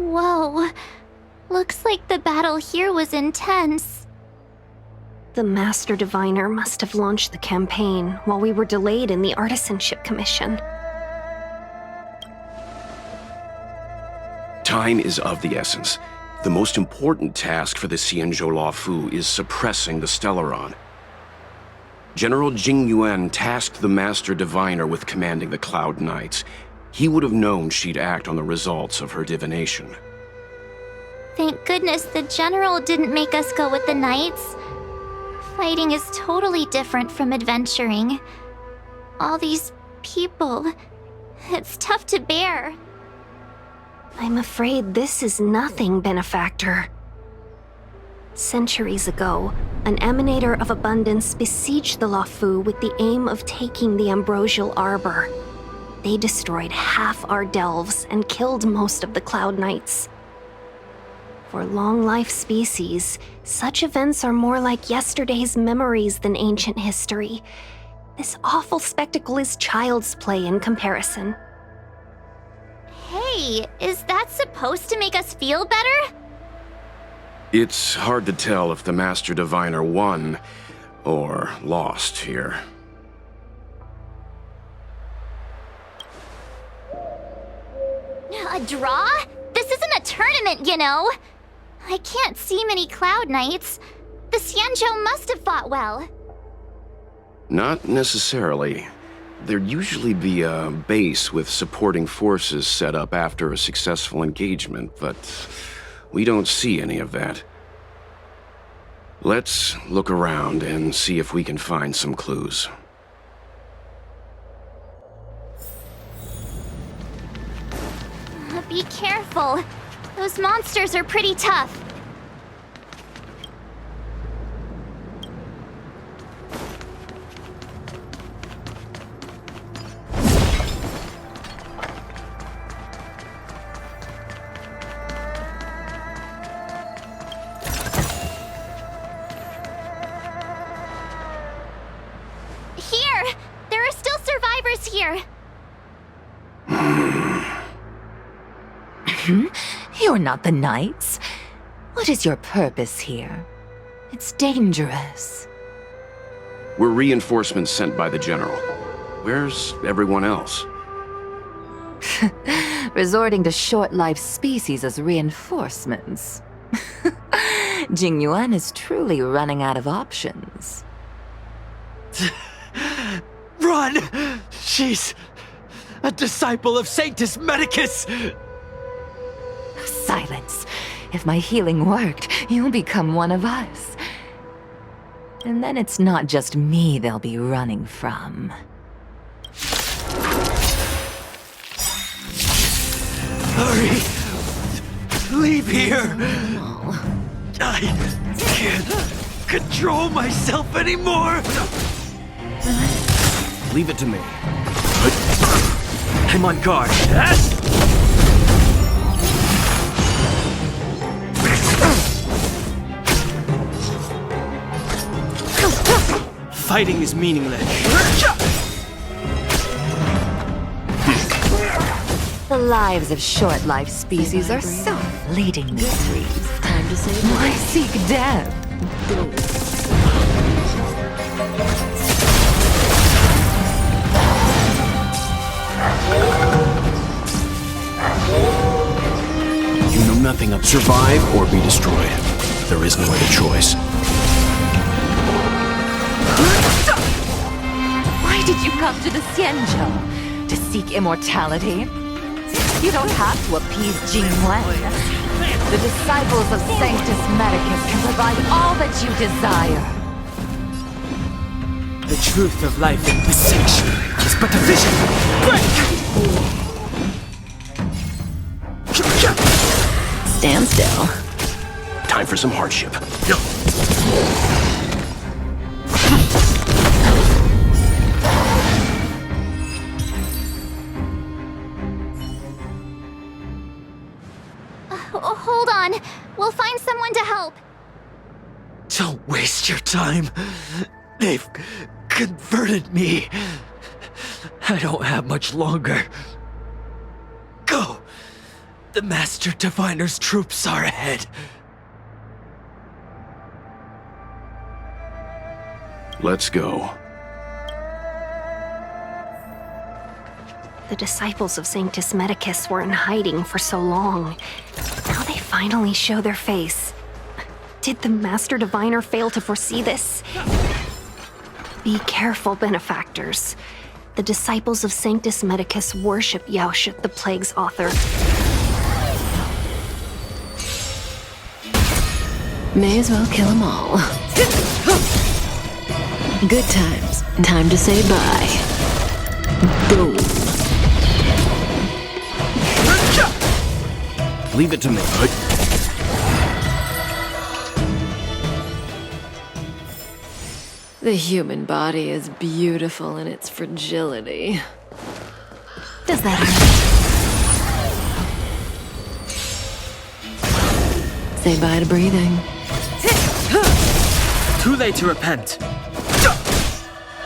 Whoa. Looks like the battle here was intense. The Master Diviner must have launched the campaign while we were delayed in the Artisanship Commission. Time is of the essence. The most important task for the Xianzhou Luofu is suppressing the Stellaron. General Jing Yuan tasked the Master Diviner with commanding the Cloud Knights. He would have known she'd act on the results of her divination. Thank goodness the General didn't make us go with the Knights. Fighting is totally different from adventuring. All these people, it's tough to bear. I'm afraid this is nothing, Benefactor. Centuries ago, an Emanator of Abundance besieged the Luofu with the aim of taking the Ambrosial Arbor. They destroyed half our delves and killed most of the Cloud Knights. For long-life species, such events are more like yesterday's memories than ancient history. This awful spectacle is child's play in comparison. Hey, is that supposed to make us feel better? It's hard to tell if the Master Diviner won or lost here. A draw? This isn't a tournament, you know. I can't see many Cloud Knights. The Xianzhou must have fought well. Not necessarily. There'd usually be a base with supporting forces set up after a successful engagement, but we don't see any of that. Let's look around and see if we can find some clues. Be careful. Those monsters are pretty tough. Here! There are still survivors here! You're not the Knights. What is your purpose here? It's dangerous. We're reinforcements sent by the General. Where's everyone else? Resorting to short-lived species as reinforcements. Jing Yuan is truly running out of options. Run! She's a disciple of Sanctus Medicus! Silence. If my healing worked, you'll become one of us. And then it's not just me they'll be running from. Hurry! Leave here! I can't control myself anymore! Leave it to me. I'm on guard. Fighting is meaningless. The lives of short-lived species are so fleetingly sweet. Time to save Why seek death? You know nothing of survive or be destroyed. There is no other choice. Why did you come to the Xianzhou? To seek immortality? You don't have to appease Jing Yuan. The disciples of Sanctus Medicus can provide all that you desire. The truth of life in this sanctuary is but a vision. Stand still. Time for some hardship. Hold on. We'll find someone to help. Don't waste your time. They've converted me. I don't have much longer. Go. The Master Diviner's troops are ahead. Let's go. The disciples of Sanctus Medicus were in hiding for so long. Now they finally show their face. Did the Master Diviner fail to foresee this? Be careful, benefactors. The disciples of Sanctus Medicus worship Yaoshut, the Plague's author. May as well kill them all. Good times. Time to say bye. Boom. Leave it to me. The human body is beautiful in its fragility. Does that hurt? Say bye to breathing. Too late to repent.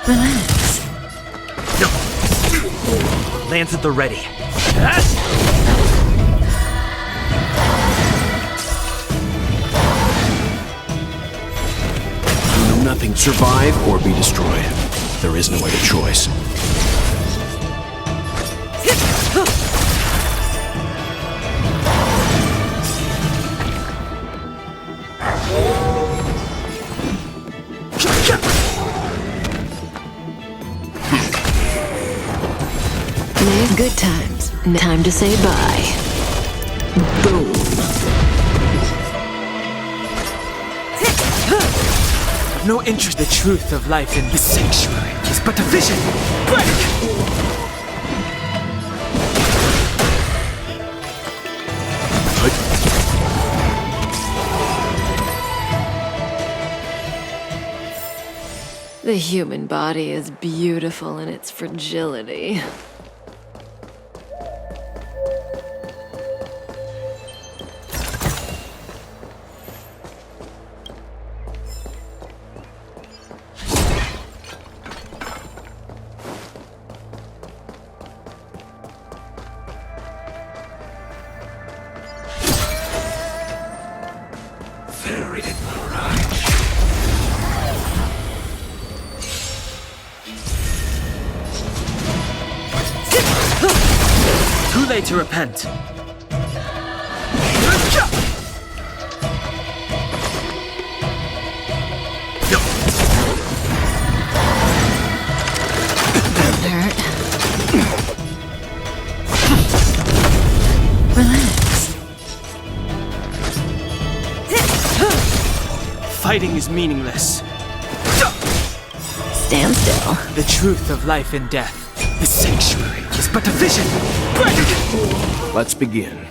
Relax. Lance at the ready. You know nothing. Survive or be destroyed. There is no other choice. Good times. Time to say bye. Boom. No interest. The truth of life in the sanctuary is but a vision. Break! The human body is beautiful in its fragility. Too late to repent. Hurt. Relax. Fighting is meaningless. Stand still. The truth of life and death. The sanctuary is but a vision. Break! Let's begin.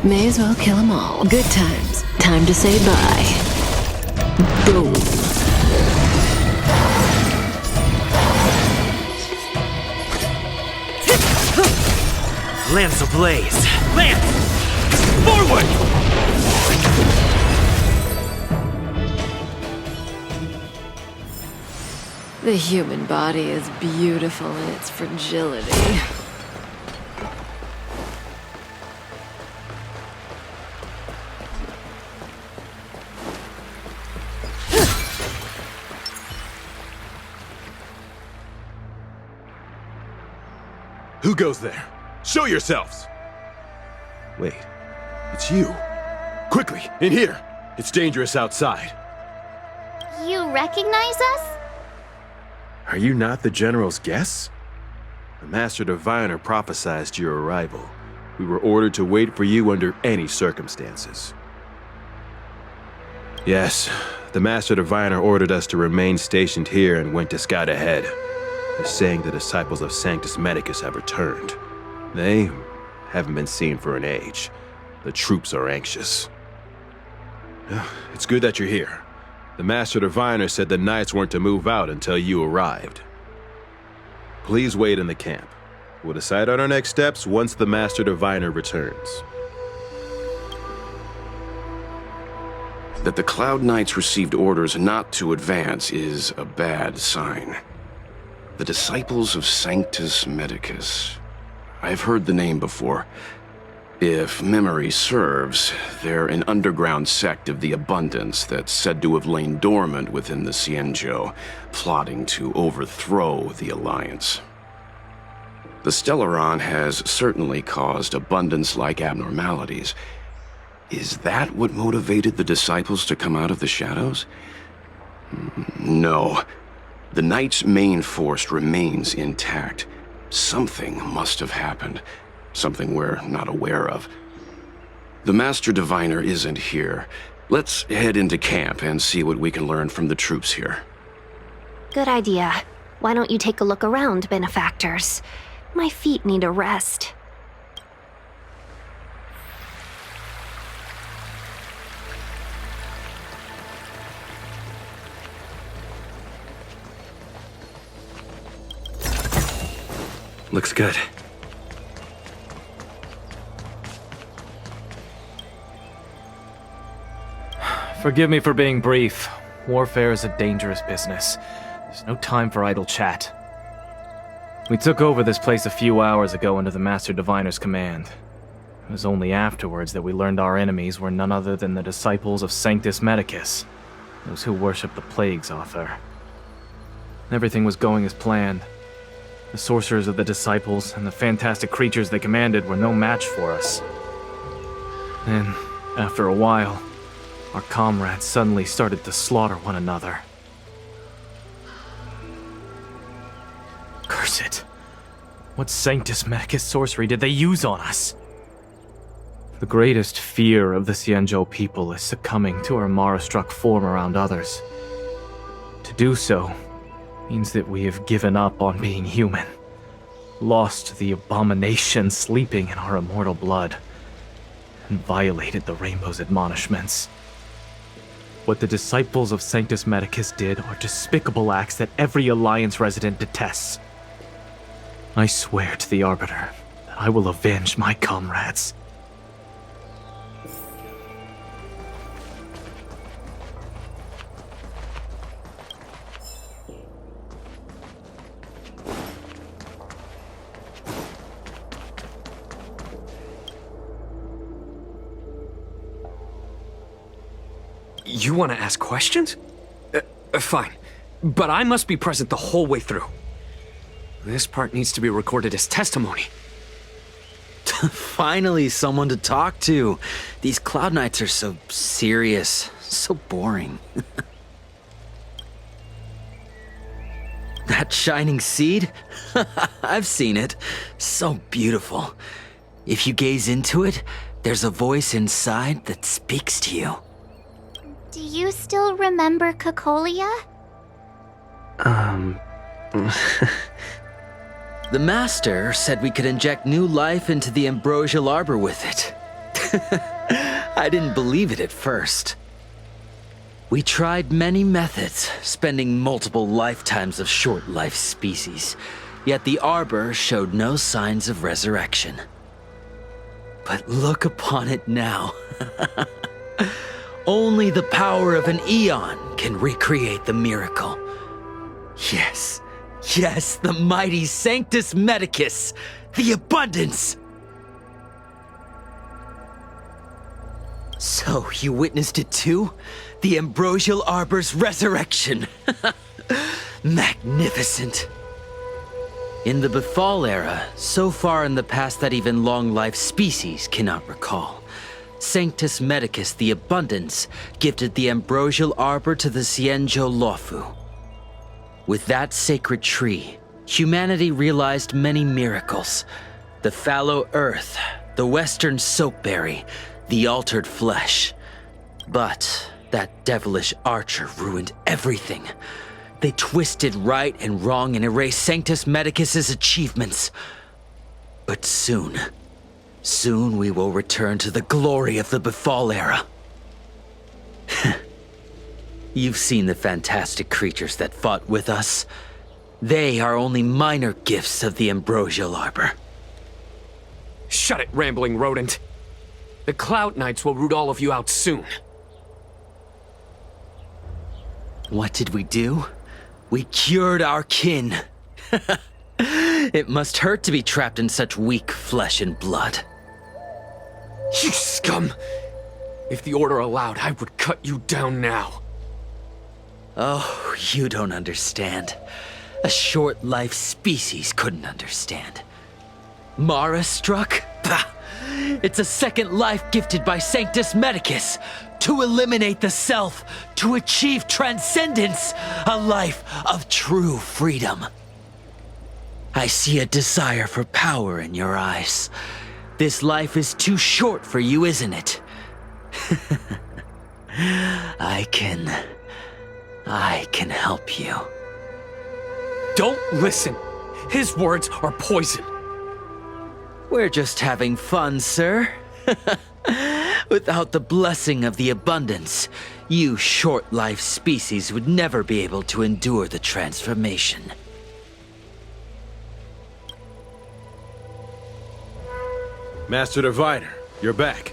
May as well kill them all. Good times. Time to say bye. Boom. Lance ablaze. Lance! Forward! The human body is beautiful in its fragility. Who goes there? Show yourselves! Wait, it's you. Quickly, in here! It's dangerous outside. You recognize us? Are you not the General's guests? The Master Diviner prophesied your arrival. We were ordered to wait for you under any circumstances. Yes, the Master Diviner ordered us to remain stationed here and went to scout ahead. He's saying the disciples of Sanctus Medicus have returned. They haven't been seen for an age. The troops are anxious. It's good that you're here. The Master Diviner said the Knights weren't to move out until you arrived. Please wait in the camp. We'll decide on our next steps once the Master Diviner returns. That the Cloud Knights received orders not to advance is a bad sign. The Disciples of Sanctus Medicus. I've heard the name before. If memory serves, they're an underground sect of the Abundance that's said to have lain dormant within the Xianzhou, plotting to overthrow the Alliance. The Stellaron has certainly caused Abundance-like abnormalities. Is that what motivated the Disciples to come out of the shadows? No. The Knight's main force remains intact. Something must have happened. Something we're not aware of. The Master Diviner isn't here. Let's head into camp and see what we can learn from the troops here. Good idea. Why don't you take a look around, benefactors? My feet need a rest. Looks good. Forgive me for being brief. Warfare is a dangerous business. There's no time for idle chat. We took over this place a few hours ago under the Master Diviner's command. It was only afterwards that we learned our enemies were none other than the Disciples of Sanctus Medicus, those who worship the Plague's author. Everything was going as planned. The sorcerers of the Disciples and the fantastic creatures they commanded were no match for us. Then, after a while, our comrades suddenly started to slaughter one another. Curse it. What Sanctus Medicus sorcery did they use on us? The greatest fear of the Xianzhou people is succumbing to our Mara-struck form around others. To do so means that we have given up on being human, lost the abomination sleeping in our immortal blood, and violated the Rainbow's admonishments. What the Disciples of Sanctus Medicus did are despicable acts that every Alliance resident detests. I swear to the Arbiter that I will avenge my comrades. You want to ask questions? Fine. But I must be present the whole way through. This part needs to be recorded as testimony. Finally, someone to talk to. These Cloud Knights are so serious, so boring. That shining seed? I've seen it. So beautiful. If you gaze into it, there's a voice inside that speaks to you. Do you still remember Cocolia? The Master said we could inject new life into the ambrosial arbor with it. I didn't believe it at first. We tried many methods, spending multiple lifetimes of short-life species, yet the arbor showed no signs of resurrection. But look upon it now. Only the power of an eon can recreate the miracle. Yes, the mighty Sanctus Medicus, the Abundance! So, you witnessed it too? The ambrosial arbor's resurrection! Magnificent! In the Befall era, so far in the past that even long-life species cannot recall, Sanctus Medicus, the Abundance, gifted the ambrosial arbor to the Xianzhou Luofu. With that sacred tree, humanity realized many miracles. The fallow earth, the western soapberry, the altered flesh. But that devilish archer ruined everything. They twisted right and wrong and erased Sanctus Medicus's achievements. But soon we will return to the glory of the Befall era. You've seen the fantastic creatures that fought with us. They are only minor gifts of the ambrosial arbor. Shut it, rambling rodent. The Cloud Knights will root all of you out soon. What did we do? We cured our kin. It must hurt to be trapped in such weak flesh and blood. You scum! If the Order allowed, I would cut you down now. Oh, you don't understand. A short-life species couldn't understand. Mara struck? Bah! It's a second life gifted by Sanctus Medicus to eliminate the self, to achieve transcendence, a life of true freedom. I see a desire for power in your eyes. This life is too short for you, isn't it? I can help you. Don't listen. His words are poison. We're just having fun, sir. Without the blessing of the abundance, you short-life species would never be able to endure the transformation. Master Diviner, you're back.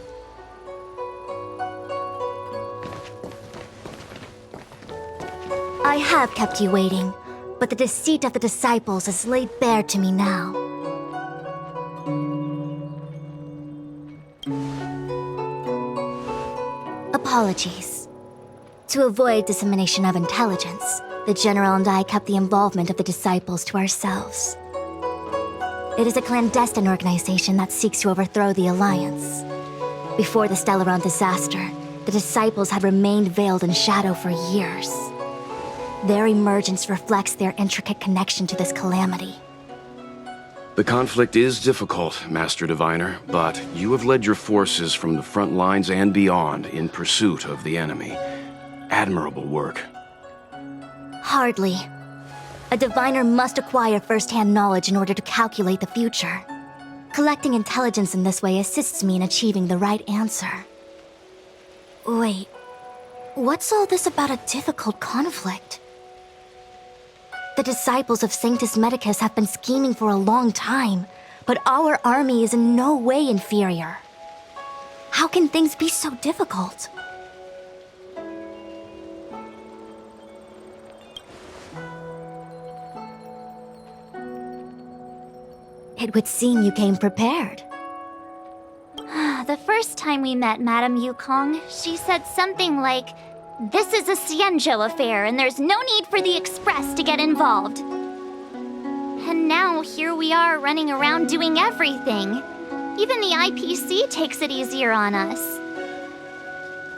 I have kept you waiting, but the deceit of the disciples is laid bare to me now. Apologies. To avoid dissemination of intelligence, the General and I kept the involvement of the disciples to ourselves. It is a clandestine organization that seeks to overthrow the Alliance. Before the Stellaron disaster, the disciples had remained veiled in shadow for years. Their emergence reflects their intricate connection to this calamity. The conflict is difficult, Master Diviner, but you have led your forces from the front lines and beyond in pursuit of the enemy. Admirable work. Hardly. A diviner must acquire first-hand knowledge in order to calculate the future. Collecting intelligence in this way assists me in achieving the right answer. Wait, what's all this about a difficult conflict? The disciples of Sanctus Medicus have been scheming for a long time, but our army is in no way inferior. How can things be so difficult? It would seem you came prepared. The first time we met Madame Yukong, she said something like, "This is a Xianzhou affair, and there's no need for the Express to get involved." And now here we are running around doing everything. Even the IPC takes it easier on us.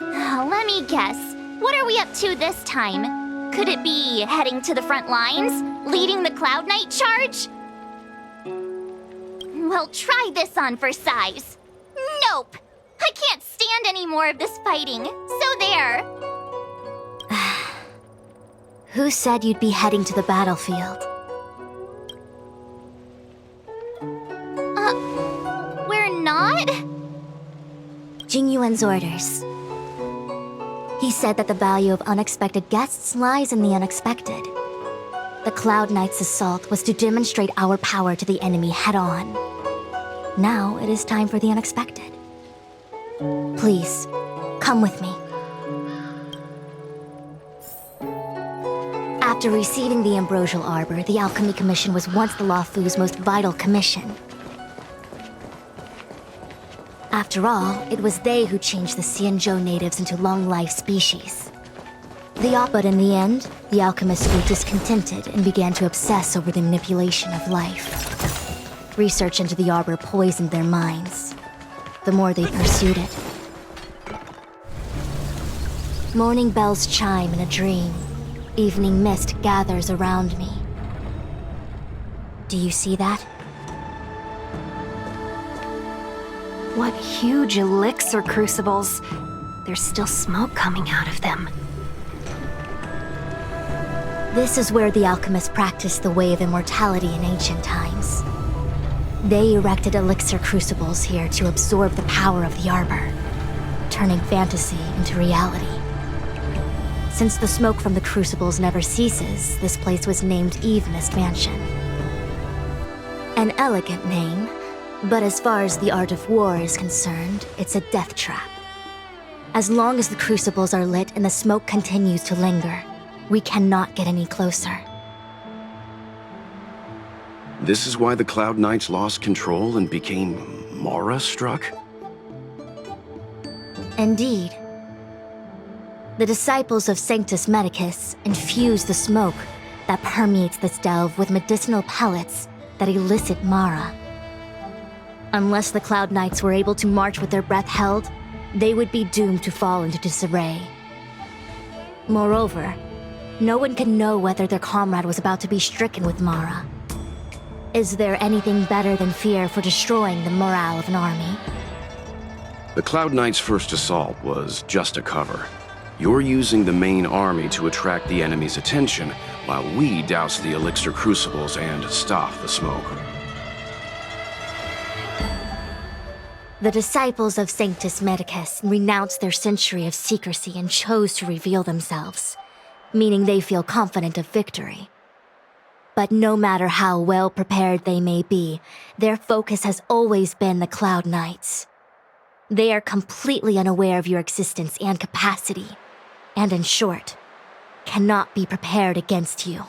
Let me guess, what are we up to this time? Could it be heading to the front lines? Leading the Cloud Knight charge? Well, try this on for size. Nope! I can't stand any more of this fighting, so there! Who said you'd be heading to the battlefield? We're not? Jingyuan's orders. He said that the value of unexpected guests lies in the unexpected. The Cloud Knight's assault was to demonstrate our power to the enemy head-on. Now it is time for the unexpected. Please, come with me. After receiving the Ambrosial Arbor, the Alchemy Commission was once the Luofu's most vital commission. After all, it was they who changed the Xianzhou natives into long-life species. But in the end, the alchemists grew discontented and began to obsess over the manipulation of life. Research into the Arbor poisoned their minds. The more they pursued it. Morning bells chime in a dream. Evening mist gathers around me. Do you see that? What huge elixir crucibles. There's still smoke coming out of them. This is where the alchemists practiced the way of immortality in ancient times. They erected elixir crucibles here to absorb the power of the Arbor, turning fantasy into reality. Since the smoke from the crucibles never ceases, this place was named Eve Mist Mansion. An elegant name, but as far as the art of war is concerned, it's a death trap. As long as the crucibles are lit and the smoke continues to linger, we cannot get any closer. This is why the Cloud Knights lost control and became Mara-struck? Indeed. The disciples of Sanctus Medicus infuse the smoke that permeates this delve with medicinal pellets that elicit Mara. Unless the Cloud Knights were able to march with their breath held, they would be doomed to fall into disarray. Moreover, no one can know whether their comrade was about to be stricken with Mara. Is there anything better than fear for destroying the morale of an army? The Cloud Knights' first assault was just a cover. You're using the main army to attract the enemy's attention, while we douse the elixir crucibles and stop the smoke. The disciples of Sanctus Medicus renounced their century of secrecy and chose to reveal themselves, meaning they feel confident of victory. But no matter how well prepared they may be, their focus has always been the Cloud Knights. They are completely unaware of your existence and capacity, and in short, cannot be prepared against you.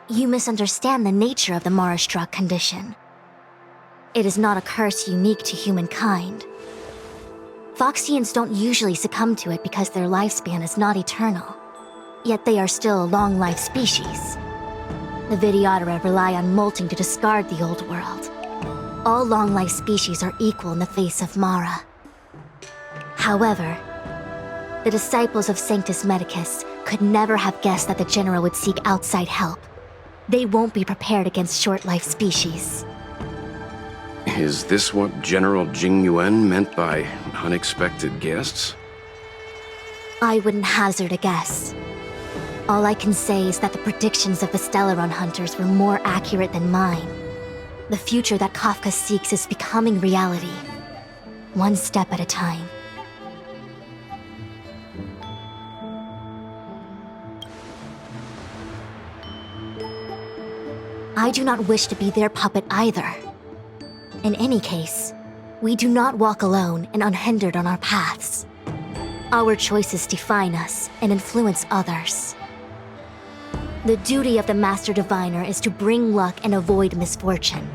You misunderstand the nature of the Mara-struck condition. It is not a curse unique to humankind. Foxians don't usually succumb to it because their lifespan is not eternal. Yet they are still a long-life species. The Vidyadhara rely on molting to discard the old world. All long-life species are equal in the face of Mara. However, the disciples of Sanctus Medicus could never have guessed that the General would seek outside help. They won't be prepared against short-life species. Is this what General Jing Yuan meant by unexpected guests? I wouldn't hazard a guess. All I can say is that the predictions of the Stellaron hunters were more accurate than mine. The future that Kafka seeks is becoming reality, one step at a time. I do not wish to be their puppet either. In any case, we do not walk alone and unhindered on our paths. Our choices define us and influence others. The duty of the Master Diviner is to bring luck and avoid misfortune.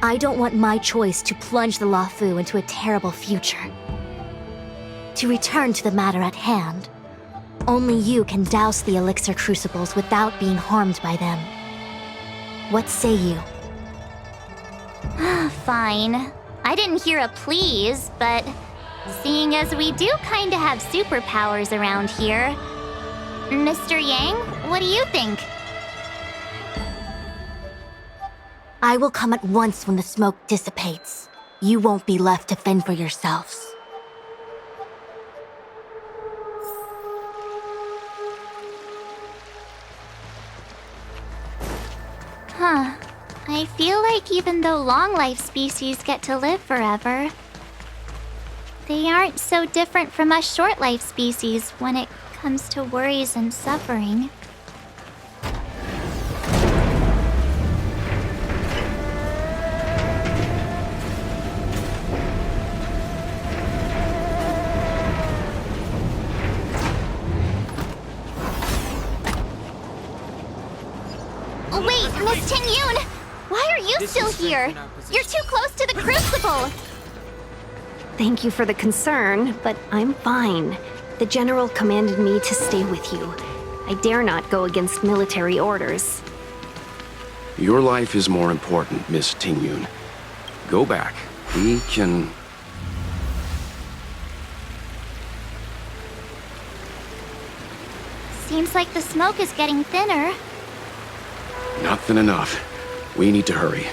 I don't want my choice to plunge the Luofu into a terrible future. To return to the matter at hand, only you can douse the elixir crucibles without being harmed by them. What say you? Fine. I didn't hear a please, but seeing as we do kinda have superpowers around here, Mr. Yang, what do you think? I will come at once when the smoke dissipates. You won't be left to fend for yourselves. Huh. I feel like even though long-life species get to live forever, they aren't so different from us short-life species when it comes to worries and suffering. Wait, Miss Ting-Yun! Why are you still here? You're too close to the crucible! Thank you for the concern, but I'm fine. The General commanded me to stay with you. I dare not go against military orders. Your life is more important, Miss Ting-Yun. Go back. We can... Seems like the smoke is getting thinner. Not thin enough. We need to hurry.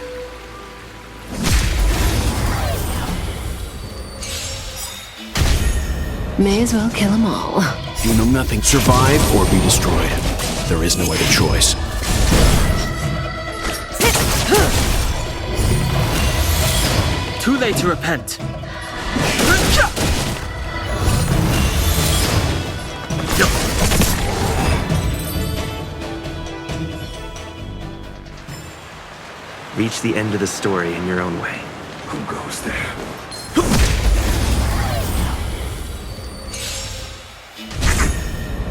May as well kill them all. You know nothing. Survive or be destroyed. There is no other choice. Too late to repent. Reach the end of the story in your own way. Who goes there?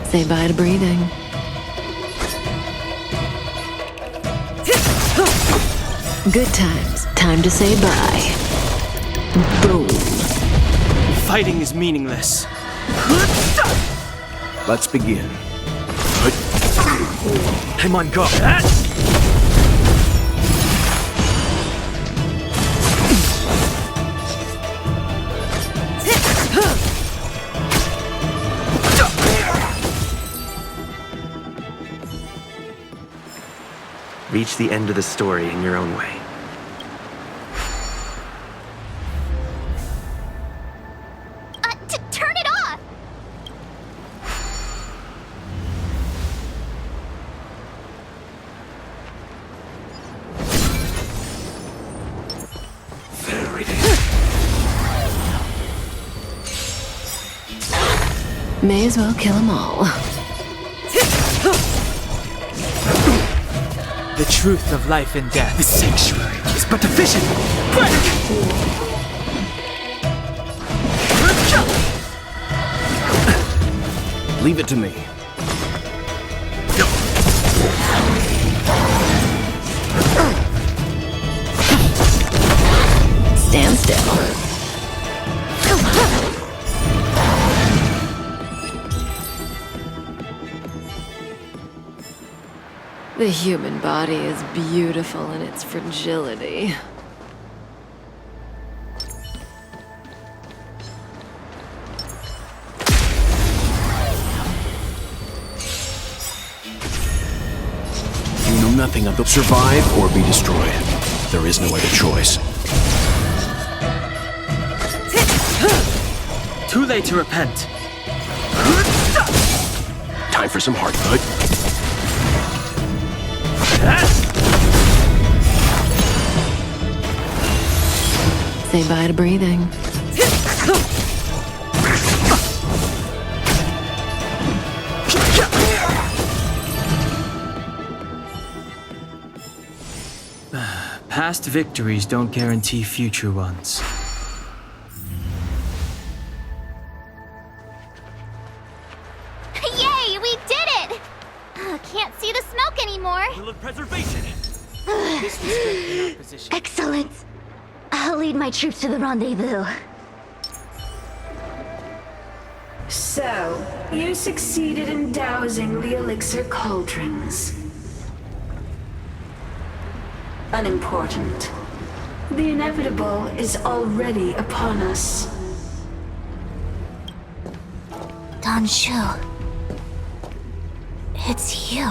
Say bye to breathing. Good times. Time to say bye. Boom. Fighting is meaningless. Let's begin. I'm on guard. Reach the end of the story in your own way. Turn it off! There it is. May as well kill them all. The truth of life and death. The sanctuary is but a vision. Leave it to me. Stand still. The human body is beautiful in its fragility. You know nothing of the survive or be destroyed. There is no other choice. Too late to repent. Time for some hardwood. Say bye to breathing. Past victories don't guarantee future ones. Yay, we did it! Can't see the smoke anymore. Will of preservation. This will strengthen our position. Excellent. I'll lead my troops to the rendezvous. So, you succeeded in dousing the elixir cauldrons. Unimportant. The inevitable is already upon us. Danshu. It's you.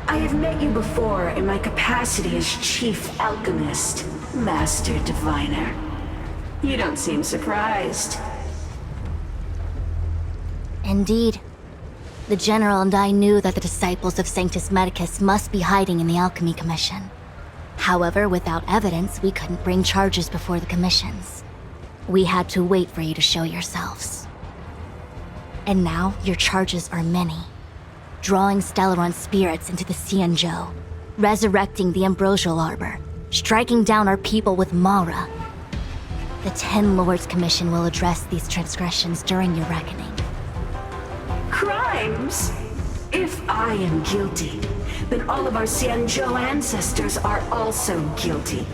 I have met you before in my capacity as Chief Alchemist, Master Diviner. You don't seem surprised. Indeed. The General and I knew that the disciples of Sanctus Medicus must be hiding in the Alchemy Commission. However, without evidence, we couldn't bring charges before the commissions. We had to wait for you to show yourselves. And now, your charges are many. Drawing Stellaron spirits into the Xianzhou, resurrecting the Ambrosial Arbor, striking down our people with Mara. The Ten Lords Commission will address these transgressions during your reckoning. Crimes? If I am guilty, then all of our Xianzhou ancestors are also guilty.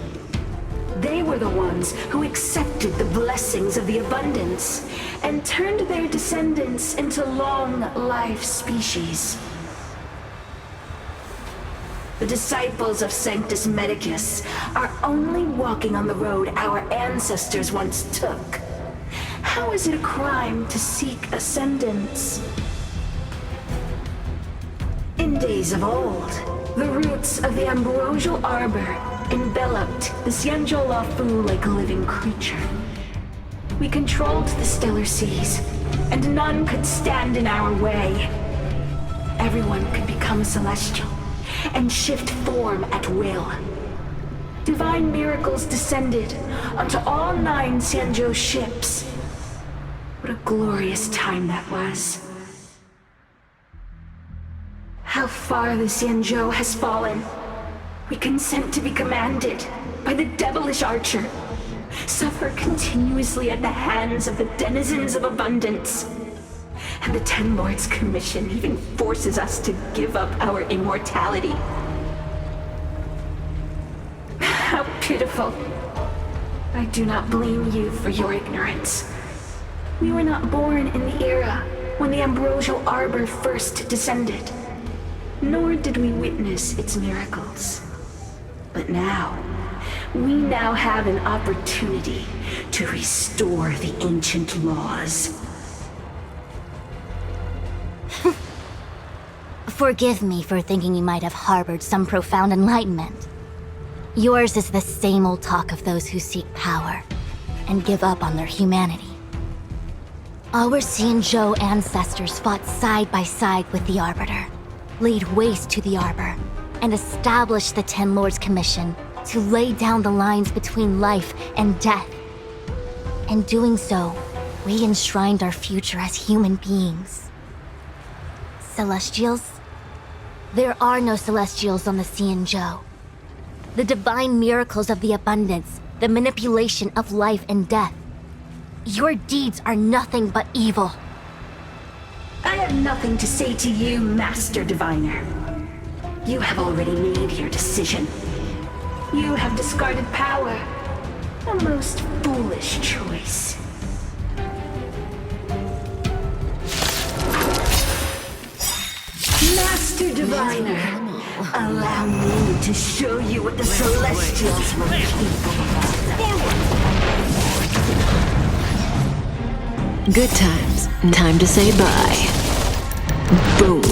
They were the ones who accepted the blessings of the abundance and turned their descendants into long-life species. The disciples of Sanctus Medicus are only walking on the road our ancestors once took. How is it a crime to seek ascendance? In days of old, the roots of the Ambrosial Arbor enveloped the Xianzhou Lafu like a living creature. We controlled the stellar seas, and none could stand in our way. Everyone could become celestial and shift form at will. divine miracles descended onto all 9 Xianzhou ships. What a glorious time that was. How far the Xianzhou has fallen. We consent to be commanded by the devilish archer. Suffer continuously at the hands of the denizens of abundance. And the Ten Lords Commission even forces us to give up our immortality. How pitiful. I do not blame you for your ignorance. We were not born in the era when the Ambrosial Arbor first descended, nor did we witness its miracles. But now, we now have an opportunity to restore the ancient laws. Forgive me for thinking you might have harbored some profound enlightenment. Yours is the same old talk of those who seek power and give up on their humanity. Our Xianzhou ancestors fought side by side with the Arbiter, laid waste to the Arbor, and established the Ten Lords Commission to lay down the lines between life and death. In doing so, we enshrined our future as human beings. Celestials? There are no Celestials on the Xianzhou. The divine miracles of the abundance, the manipulation of life and death. Your deeds are nothing but evil. I have nothing to say to you, Master Diviner. You have already made your decision. You have discarded power. A most foolish choice. Master Diviner, allow me to show you what the Celestials were capable of. Good times. Time to say bye. Boom.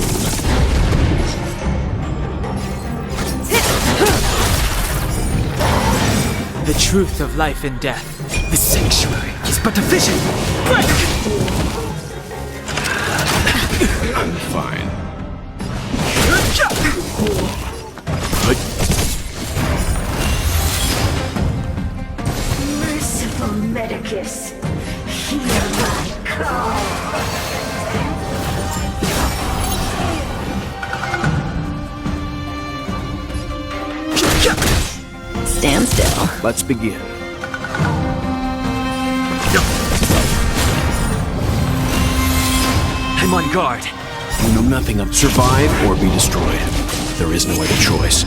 The truth of life and death. The sanctuary is but a vision. I'm fine. Merciful Medicus, hear my call. Stand still. Let's begin. I'm on guard. You know nothing of survive or be destroyed. There is no other choice.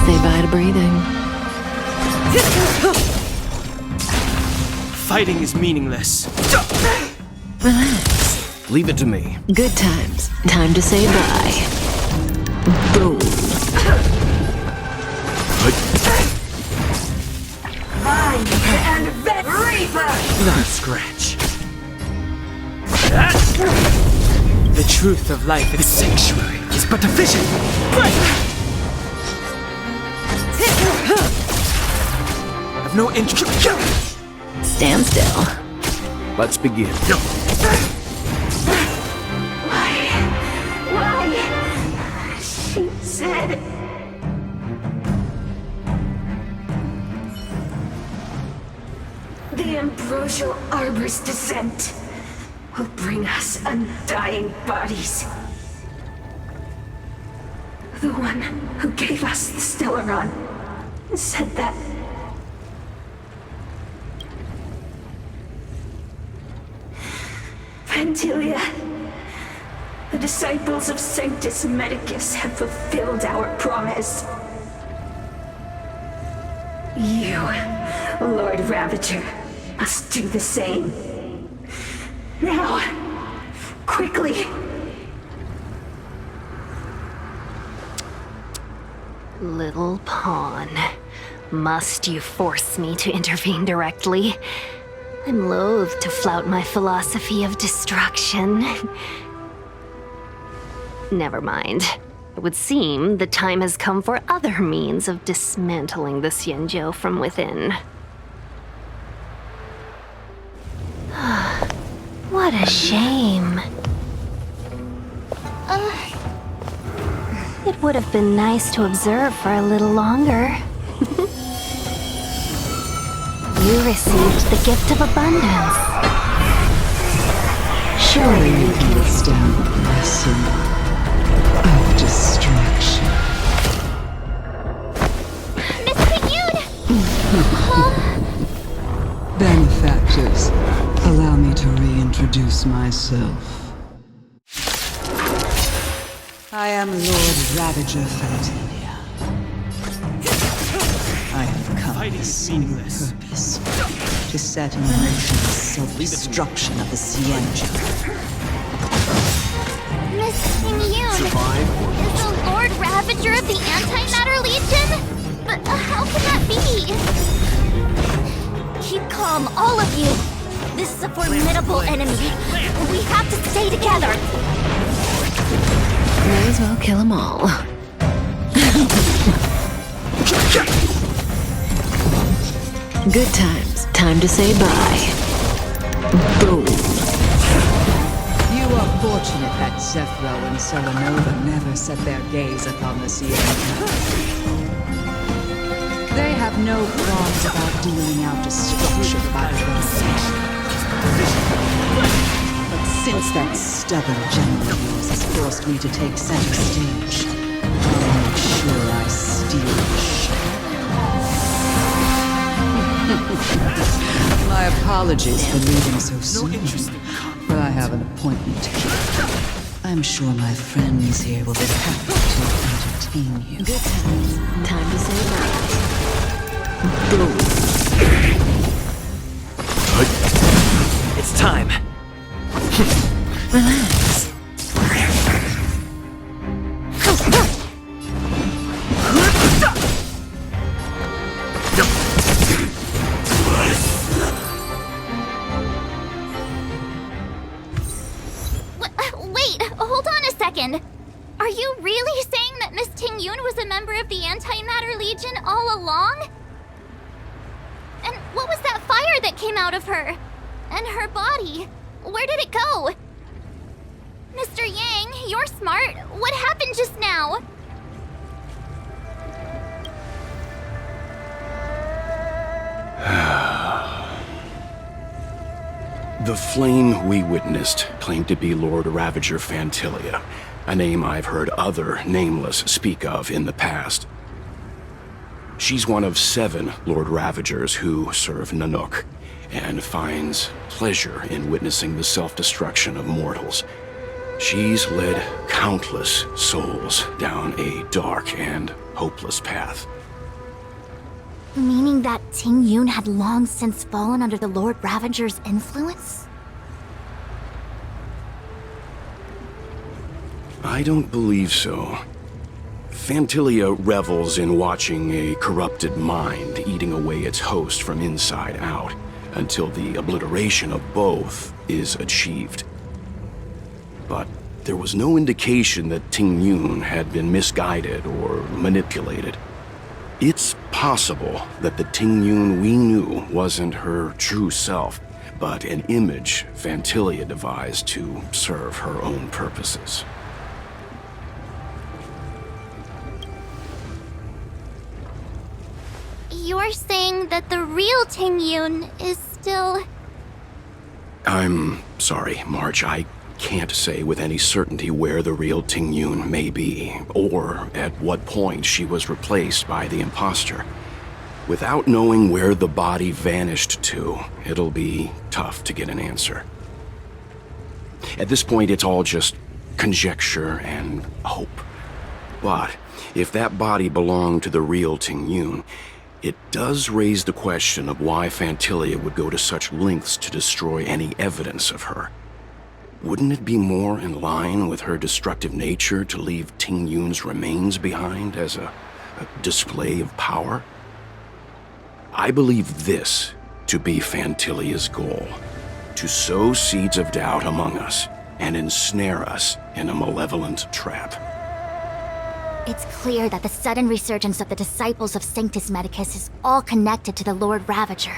Say bye to breathing. Fighting is meaningless. Relax. Leave it to me. Good times. Time to say bye. Boom. I'm and Vet Reaper! Not a scratch. The truth of life in the sanctuary is but a vision. I've no interest. Stand still. Let's begin. Why? She said... The Ambrosial Arbor's descent will bring us undying bodies. The one who gave us the Stellaron said that. Pantilia, the disciples of Sanctus Medicus have fulfilled our promise. You, Lord Ravager, must do the same. Now, quickly. Little pawn. Must you force me to intervene directly? I'm loath to flout my philosophy of destruction. Never mind. It would seem the time has come for other means of dismantling the Xianzhou from within. What a shame. It It would have been nice to observe for a little longer. You received the gift of abundance. Surely you can withstand the blessing of distraction. Benefactors, allow me to reintroduce myself. I am Lord Ravager Fantilia. I have come with a single purpose: to set in motion the self-destruction of the Xianzhou. Miss Ting-Yun, is the Lord Ravager of the Antimatter Legion? But how can that be? Keep calm, all of you. This is a formidable enemy. We have to stay together. May as well kill them all. Good times. Time to say bye. Boom. You are fortunate that Zephyro and Selenova never set their gaze upon the Xianzhou. They have no qualms about dealing out destruction by themselves. But since that stubborn general of yours has forced me to take center stage, I'll make sure I steal the show. My apologies for leaving so soon, but I have an appointment to keep. I'm sure my friends here will be happy to entertain you. Good times. Time to say bye. Boom. It's time. Relax. Wait, hold on a second. Are you really saying that Miss Ting-Yun was a member of the Antimatter Legion all along? And what was that fire that came out of her? And her body? Where did it go? Mr. Yang, you're smart. What happened just now? The flame we witnessed claimed to be Lord Ravager Fantilia, a name I've heard other Nameless speak of in the past. She's one of 7 Lord Ravagers who serve Nanook, and finds pleasure in witnessing the self-destruction of mortals. She's led countless souls down a dark and hopeless path. Meaning that Ting-Yun had long since fallen under the Lord Ravager's influence? I don't believe so. Fantilia revels in watching a corrupted mind eating away its host from inside out, until the obliteration of both is achieved. But there was no indication that Ting-Yun had been misguided or manipulated. It's possible that the Ting-Yun we knew wasn't her true self, but an image Fantilia devised to serve her own purposes. You're saying that the real Ting-Yun is still... I'm sorry, March. I can't say with any certainty where the real Ting-Yun may be, or at what point she was replaced by the imposter. Without knowing where the body vanished to, it'll be tough to get an answer. At this point, it's all just conjecture and hope. But if that body belonged to the real Ting-Yun, it does raise the question of why Fantilia would go to such lengths to destroy any evidence of her. Wouldn't it be more in line with her destructive nature to leave Ting-Yun's remains behind as a display of power? I believe this to be Fantilia's goal: to sow seeds of doubt among us and ensnare us in a malevolent trap. It's clear that the sudden resurgence of the disciples of Sanctus Medicus is all connected to the Lord Ravager.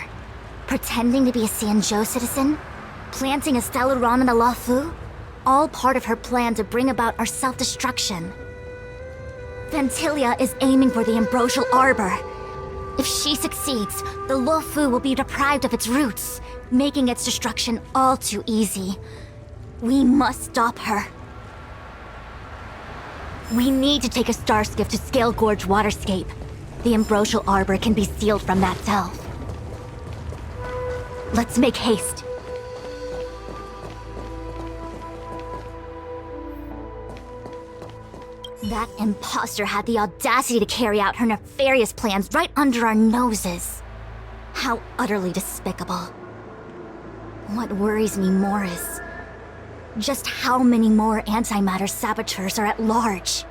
Pretending to be a Xianzhou citizen? Planting a Stellaron in the Luofu? All part of her plan to bring about our self-destruction. Ventilia is aiming for the Ambrosial Arbor. If she succeeds, the Luofu will be deprived of its roots, making its destruction all too easy. We must stop her. We need to take a star skiff to Scale Gorge Waterscape. The Ambrosial Arbor can be sealed from that delve. Let's make haste. That imposter had the audacity to carry out her nefarious plans right under our noses. How utterly despicable. What worries me more is just how many more antimatter saboteurs are at large.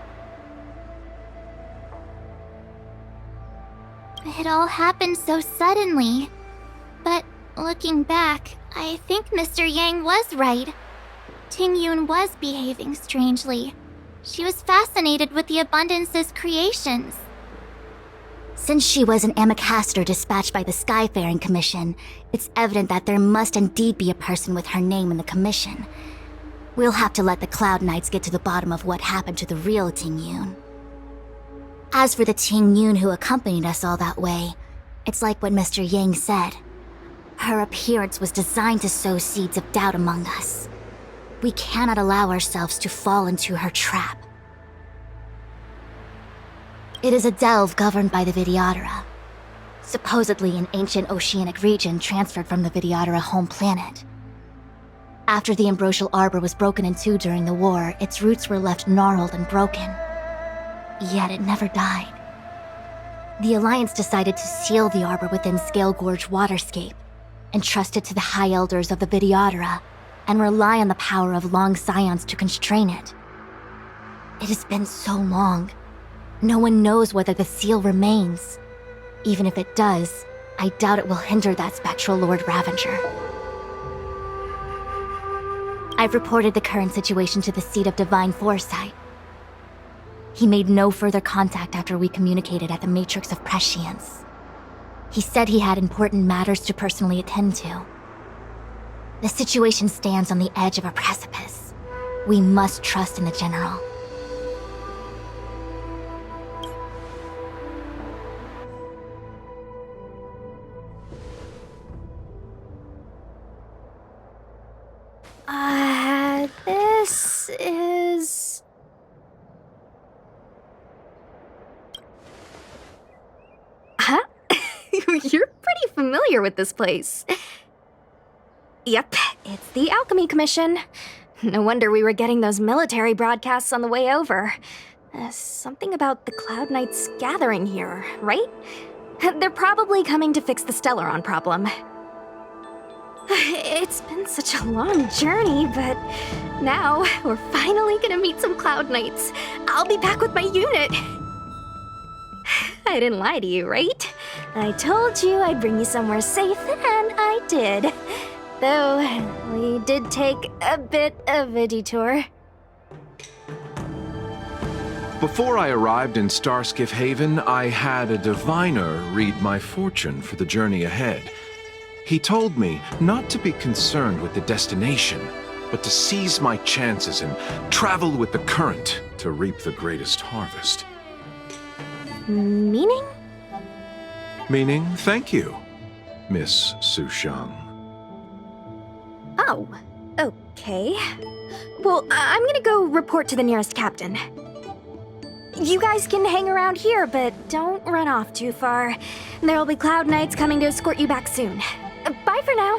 It all happened so suddenly. But looking back, I think Mr. Yang was right. Tingyun was behaving strangely. She was fascinated with the Abundance's creations. Since she was an Amicastor dispatched by the Skyfaring Commission, it's evident that there must indeed be a person with her name in the commission. We'll have to let the Cloud Knights get to the bottom of what happened to the real Tingyun. As for the Tingyun who accompanied us all that way, it's like what Mr. Yang said. Her appearance was designed to sow seeds of doubt among us. We cannot allow ourselves to fall into her trap. It is a delve governed by the Vidyadhara, supposedly an ancient oceanic region transferred from the Vidyadhara home planet. After the Ambrosial Arbor was broken in two during the war, its roots were left gnarled and broken. Yet it never died. The Alliance decided to seal the arbor within Scale Gorge Waterscape, entrust it to the High Elders of the Vidyadhara, and rely on the power of Long Scions to constrain it. It has been so long. No one knows whether the seal remains. Even if it does, I doubt it will hinder that spectral Lord Ravager. I've reported the current situation to the Seat of Divine Foresight. He made no further contact after we communicated at the Matrix of Prescience. He said he had important matters to personally attend to. The situation stands on the edge of a precipice. We must trust in the General. This is... Huh? You're pretty familiar with this place. Yep, it's the Alchemy Commission. No wonder we were getting those military broadcasts on the way over. Something about the Cloud Knights gathering here, right? They're probably coming to fix the Stellaron problem. It's been such a long journey, but now we're finally gonna meet some Cloud Knights. I'll be back with my unit. I didn't lie to you, right? I told you I'd bring you somewhere safe, and I did. Though, we did take a bit of a detour. Before I arrived in Starskiff Haven, I had a diviner read my fortune for the journey ahead. He told me not to be concerned with the destination, but to seize my chances and travel with the current to reap the greatest harvest. Meaning? Meaning, thank you, Miss Sushang. Oh, okay. Well, I'm gonna go report to the nearest captain. You guys can hang around here, but don't run off too far. There'll be Cloud Knights coming to escort you back soon. Bye for now.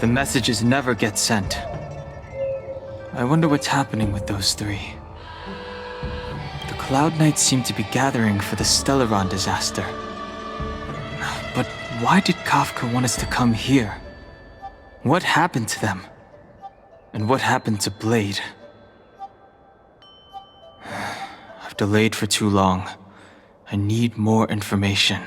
The messages never get sent. I wonder what's happening with those three. The Cloud Knights seem to be gathering for the Stellaron disaster. But why did Kafka want us to come here? What happened to them? And what happened to Blade? I've delayed for too long. I need more information.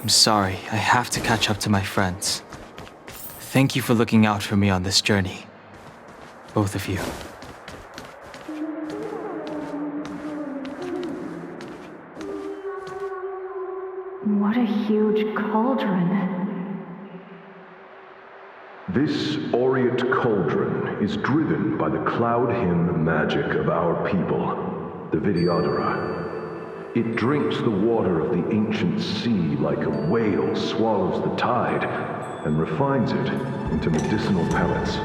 I'm sorry. I have to catch up to my friends. Thank you for looking out for me on this journey. Both of you. What a huge cauldron. This aureate cauldron is driven by the cloud hymn magic of our people, the Vidyadhara. It drinks the water of the ancient sea like a whale swallows the tide, and refines it into medicinal pellets.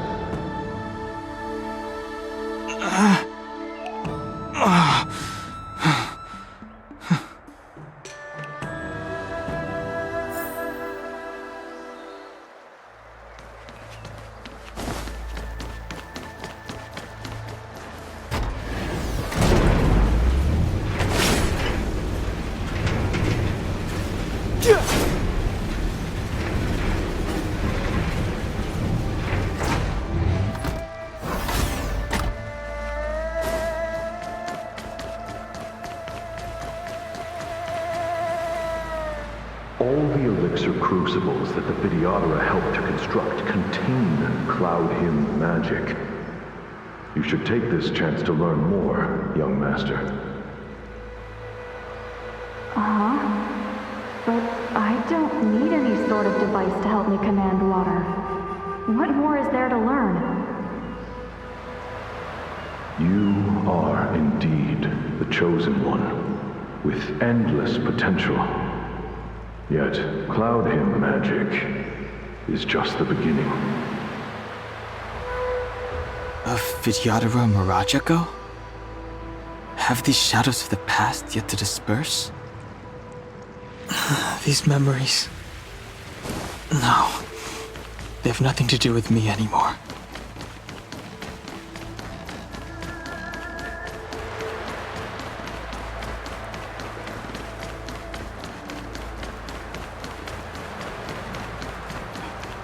All the elixir crucibles that the Vidyadhara helped to construct contain cloud hymn magic. You should take this chance to learn more, young master. But I don't need any sort of device to help me command water. What more is there to learn? You are indeed the chosen one, with endless potential. Yet, cloud hymn magic is just the beginning. Of Vidyadhara Mirajago? Have these shadows of the past yet to disperse? These memories... No. They have nothing to do with me anymore.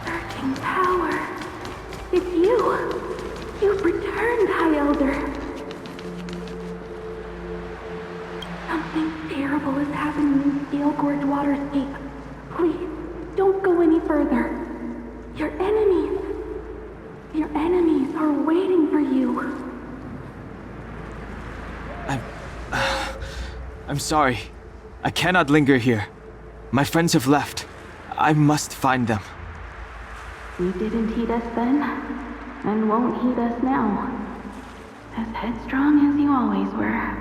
Surging power. It's you. You've returned, High Elder. Something terrible is happening in Steel Gorge Waterscape. Please, don't go any further. Your enemies are waiting for you. I'm sorry. I cannot linger here. My friends have left. I must find them. You didn't heed us then, and won't heed us now. As headstrong as you always were.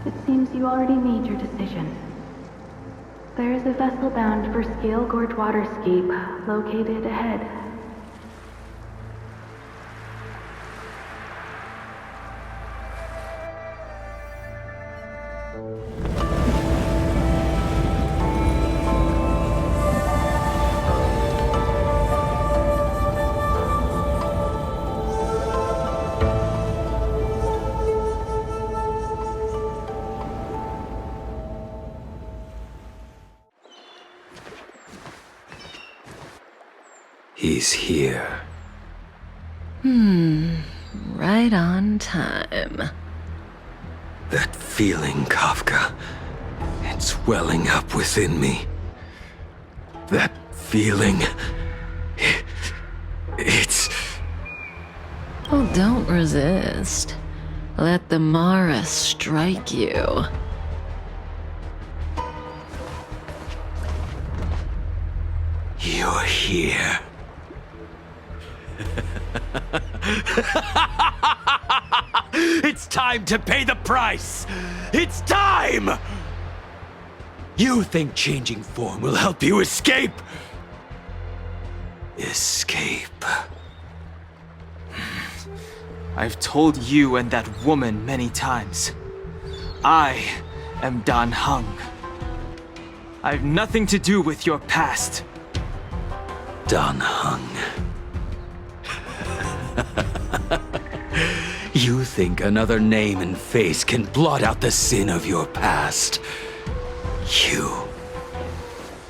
It seems you already made your decision. There is a vessel bound for Scale Gorge Waterscape, located ahead. He's here. Right on time. That feeling, Kafka. It's welling up within me. That feeling... It's... Oh, don't resist. Let the Mara strike you. You're here. It's time to pay the price! It's time! You think changing form will help you escape? Escape. I've told you and that woman many times. I am Dan Heng. I have nothing to do with your past. Dan Heng. You think another name and face can blot out the sin of your past?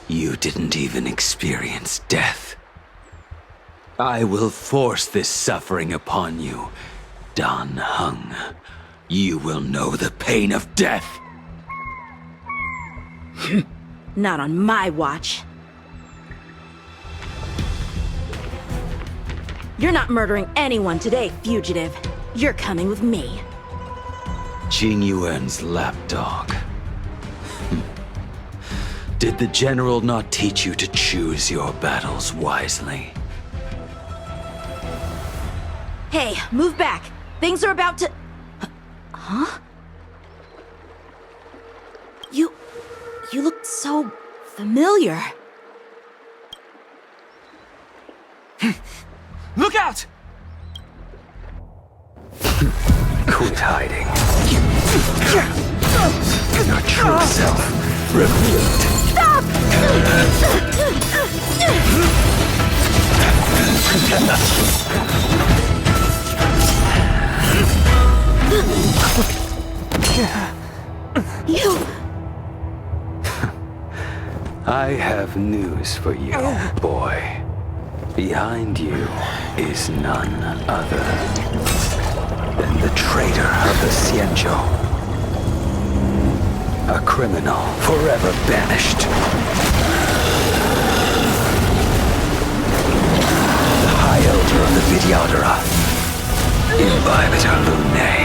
You didn't even experience death. I will force this suffering upon you, Dan Heng. You will know the pain of death. Not on my watch. You're not murdering anyone today, fugitive. You're coming with me. Jing Yuan's lapdog. Did the general not teach you to choose your battles wisely? Hey, move back. Things are about to... Huh? You look so familiar. Look out! Quit hiding. Your true self revealed. Stop! You... I have news for you, boy. Behind you is none other than the traitor of the Xianzhou. A criminal forever banished. The High Elder of the Vidyadhara. Imbibitor Lunae.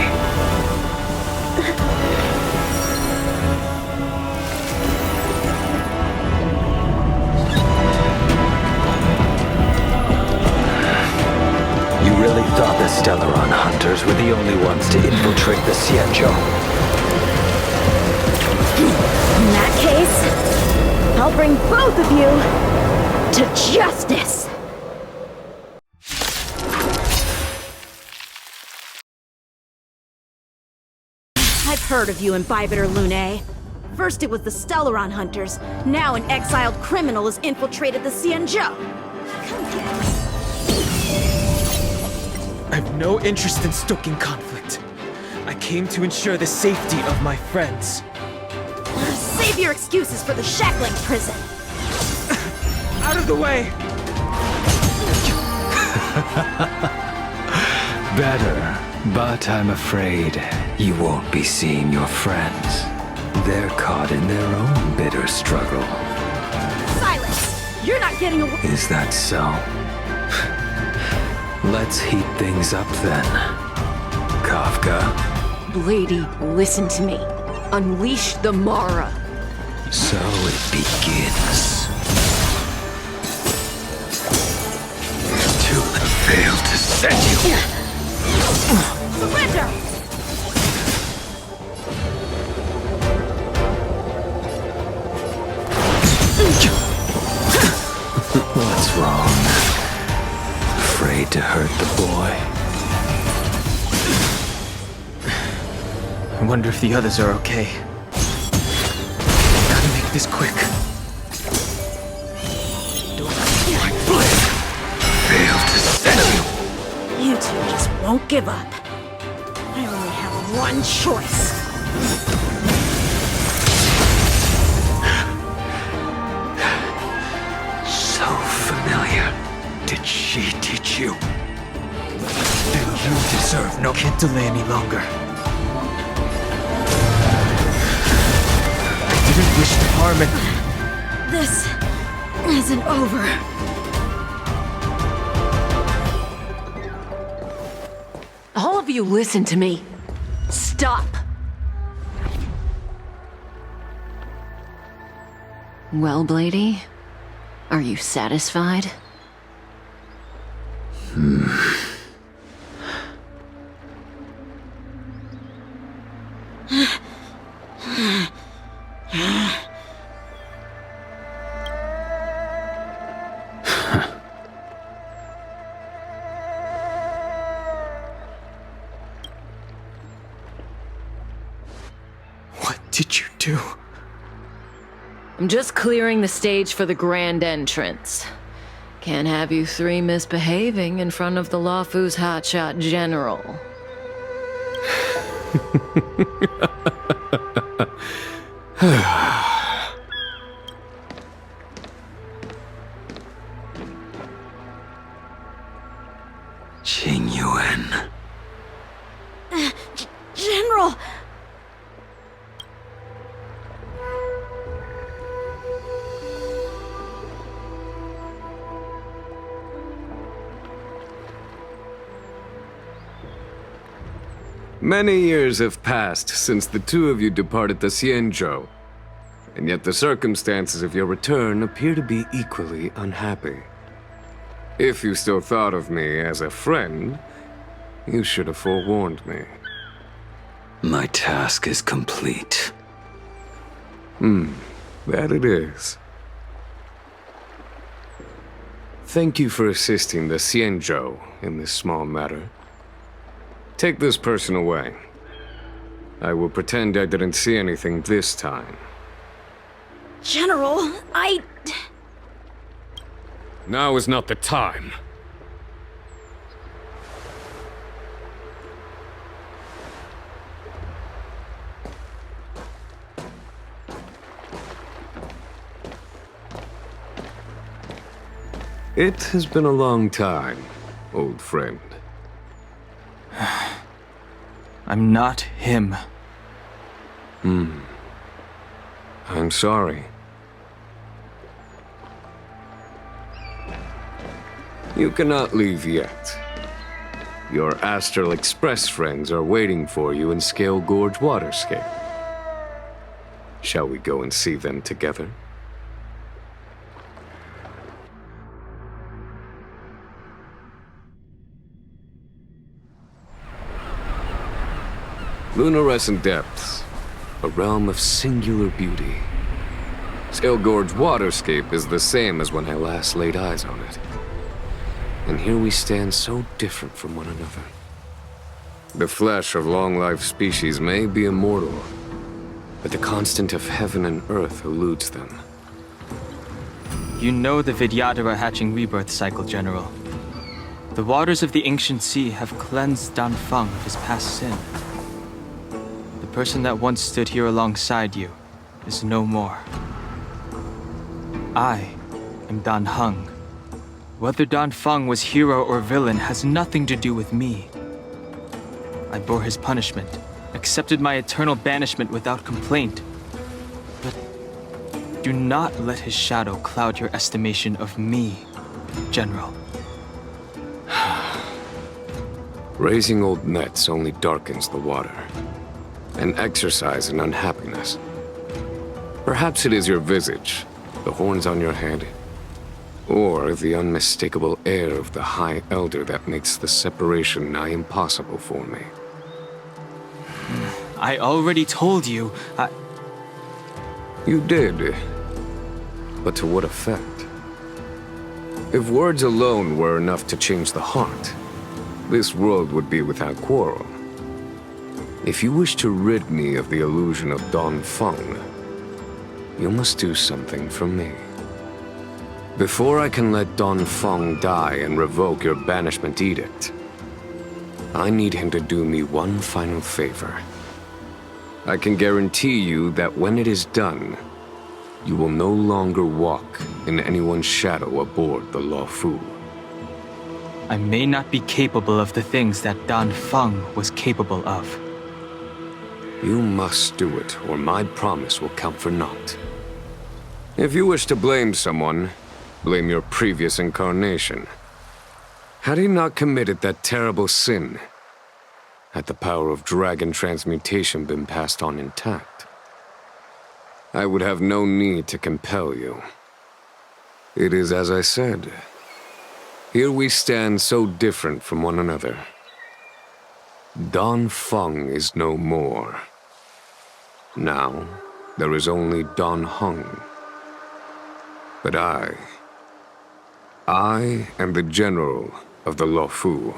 You really thought the Stellaron hunters were the only ones to infiltrate the Xianzhou? In that case, I'll bring both of you to justice! I've heard of you, Imbibitor Lunae. First it was the Stellaron hunters, now an exiled criminal has infiltrated the Xianzhou. Come get me. I have no interest in stoking conflict. I came to ensure the safety of my friends. Save your excuses for the shackling prison. Out of the way! Better, but I'm afraid you won't be seeing your friends. They're caught in their own bitter struggle. Silence! You're not getting away. Is that so? Let's heat things up then. Kafka. Lady, listen to me. Unleash the Mara. So it begins. To fail to set you. Surrender! What's wrong? Afraid to hurt the boy? I wonder if the others are okay. Gotta make this quick. My blade failed to set you. You two just won't give up. I only have one choice. So familiar. Did she teach you? Then you deserve no... Can't delay any longer. I didn't wish to harm it. This isn't over. All of you listen to me. Stop! Well, Blady? Are you satisfied? What did you do? I'm just clearing the stage for the grand entrance. Can't have you three misbehaving in front of the Luofu's hotshot general. Jing Yuan. General! Many years have passed since the two of you departed the Xianzhou, and yet the circumstances of your return appear to be equally unhappy. If you still thought of me as a friend, you should have forewarned me. My task is complete. That it is. Thank you for assisting the Xianzhou in this small matter. Take this person away. I will pretend I didn't see anything this time. General, Now is not the time. It has been a long time, old friend. I'm not him. I'm sorry. You cannot leave yet. Your Astral Express friends are waiting for you in Scale Gorge Waterscape. Shall we go and see them together? Lunarescent Depths, a realm of singular beauty. Scale Gorge Waterscape is the same as when I last laid eyes on it. And here we stand so different from one another. The flesh of long-lived species may be immortal, but the constant of heaven and earth eludes them. You know the Vidyadhara hatching rebirth cycle, General. The waters of the ancient sea have cleansed Danfeng of his past sin. The person that once stood here alongside you is no more. I am Dan Heng. Whether Danfeng was hero or villain has nothing to do with me. I bore his punishment, accepted my eternal banishment without complaint. But do not let his shadow cloud your estimation of me, General. Raising old nets only darkens the water. An exercise in unhappiness. Perhaps it is your visage, the horns on your head, or the unmistakable air of the High Elder that makes the separation nigh impossible for me. I already told you, You did. But to what effect? If words alone were enough to change the heart, this world would be without quarrel. If you wish to rid me of the illusion of Danfeng, you must do something for me. Before I can let Danfeng die and revoke your banishment edict, I need him to do me one final favor. I can guarantee you that when it is done, you will no longer walk in anyone's shadow aboard the Luofu. I may not be capable of the things that Danfeng was capable of. You must do it, or my promise will count for naught. If you wish to blame someone, blame your previous incarnation. Had he not committed that terrible sin, had the power of dragon transmutation been passed on intact, I would have no need to compel you. It is as I said. Here we stand so different from one another. Danfeng is no more. Now, there is only Dan Heng. But I am the general of the Luofu.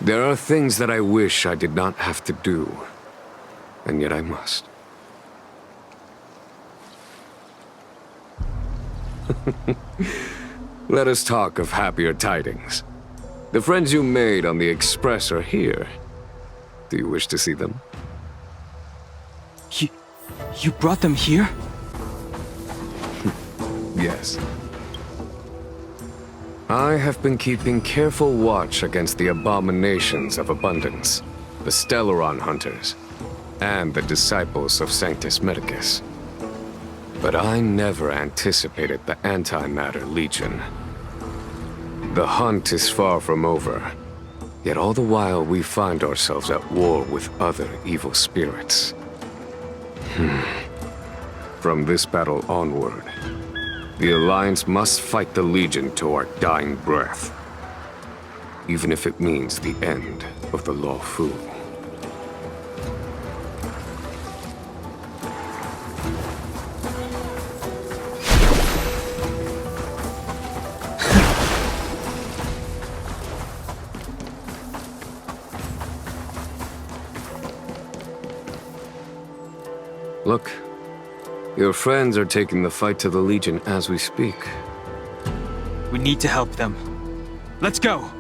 There are things that I wish I did not have to do, and yet I must. Let us talk of happier tidings. The friends you made on the Express are here. Do you wish to see them? You brought them here? Yes. I have been keeping careful watch against the abominations of abundance, the Stellaron hunters, and the disciples of Sanctus Medicus. But I never anticipated the Antimatter Legion. The hunt is far from over, Yet all the while we find ourselves at war with other evil spirits. From this battle onward, the Alliance must fight the Legion to our dying breath. Even if it means the end of the Law Fu. Look, your friends are taking the fight to the Legion as we speak. We need to help them. Let's go!